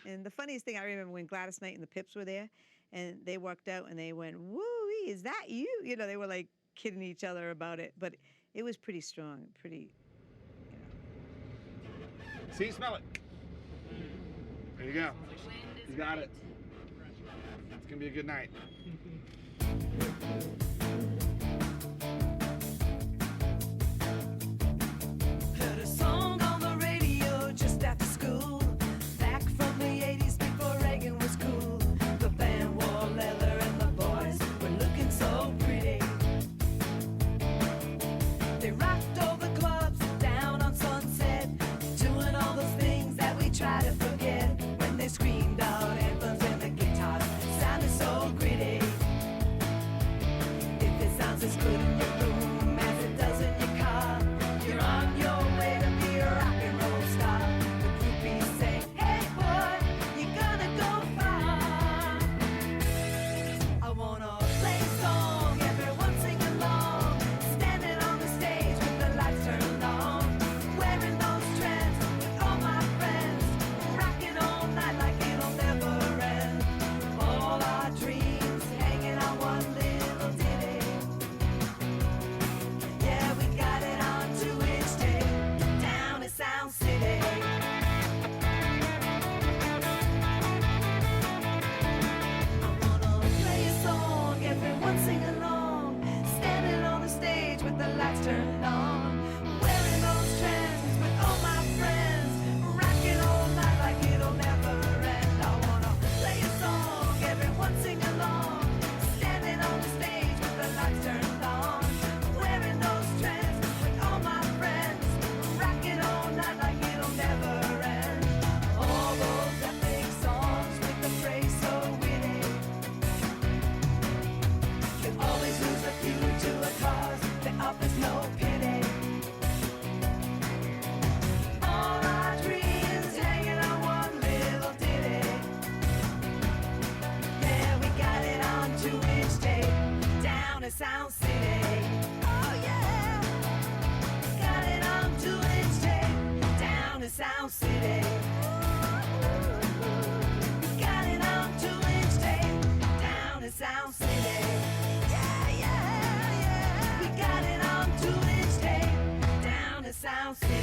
And the funniest thing, I remember when Gladys Knight and the Pips were there, and they walked out and they went, woo, is that you? You know, they were like kidding each other about it, but it was pretty strong, pretty, you know. See, smell it. There you go. You got it. It's gonna be a good night. Heard a song on the radio just after school. Back from the 80s before Reagan was cool. The band wore leather and the boys were looking so pretty. They rocked all the clubs down on Sunset, doing all those things that we try to forget. When they screamed out anthems and the guitars sounded so gritty. If it sounds as good in your room as it does in your car, you're on your way to be a rock and roll star. The groupies say, hey boy, you're gonna go far. I wanna play a song, everyone sing along, standing on the stage with the lights turned on, wearing those trends with all my friends, rocking all night like it'll never end. All our dreams hanging on one little ditty. Yeah, we got it on 2-inch tape down in Sound City. I wanna play a song, everyone sing along, standing on the stage with the lights turned on, wearing those trends with all my friends, rocking all night like it'll never end. I wanna play a song, everyone sing along, standing on the stage with the lights turned on, wearing those trends with all my friends, rocking all night like it'll never end. All those epic songs with the phrase so witty. You always lose a few to a cause that offers no pity. All our dreams hanging on one little ditty. Yeah, we got it on 2-inch tape down in Sound City. Oh yeah, got it on 2-inch tape down in Sound City. Got it on 2-inch tape down in Sound City. Yeah, yeah, yeah. We got it on 2-inch tape down in Sound City.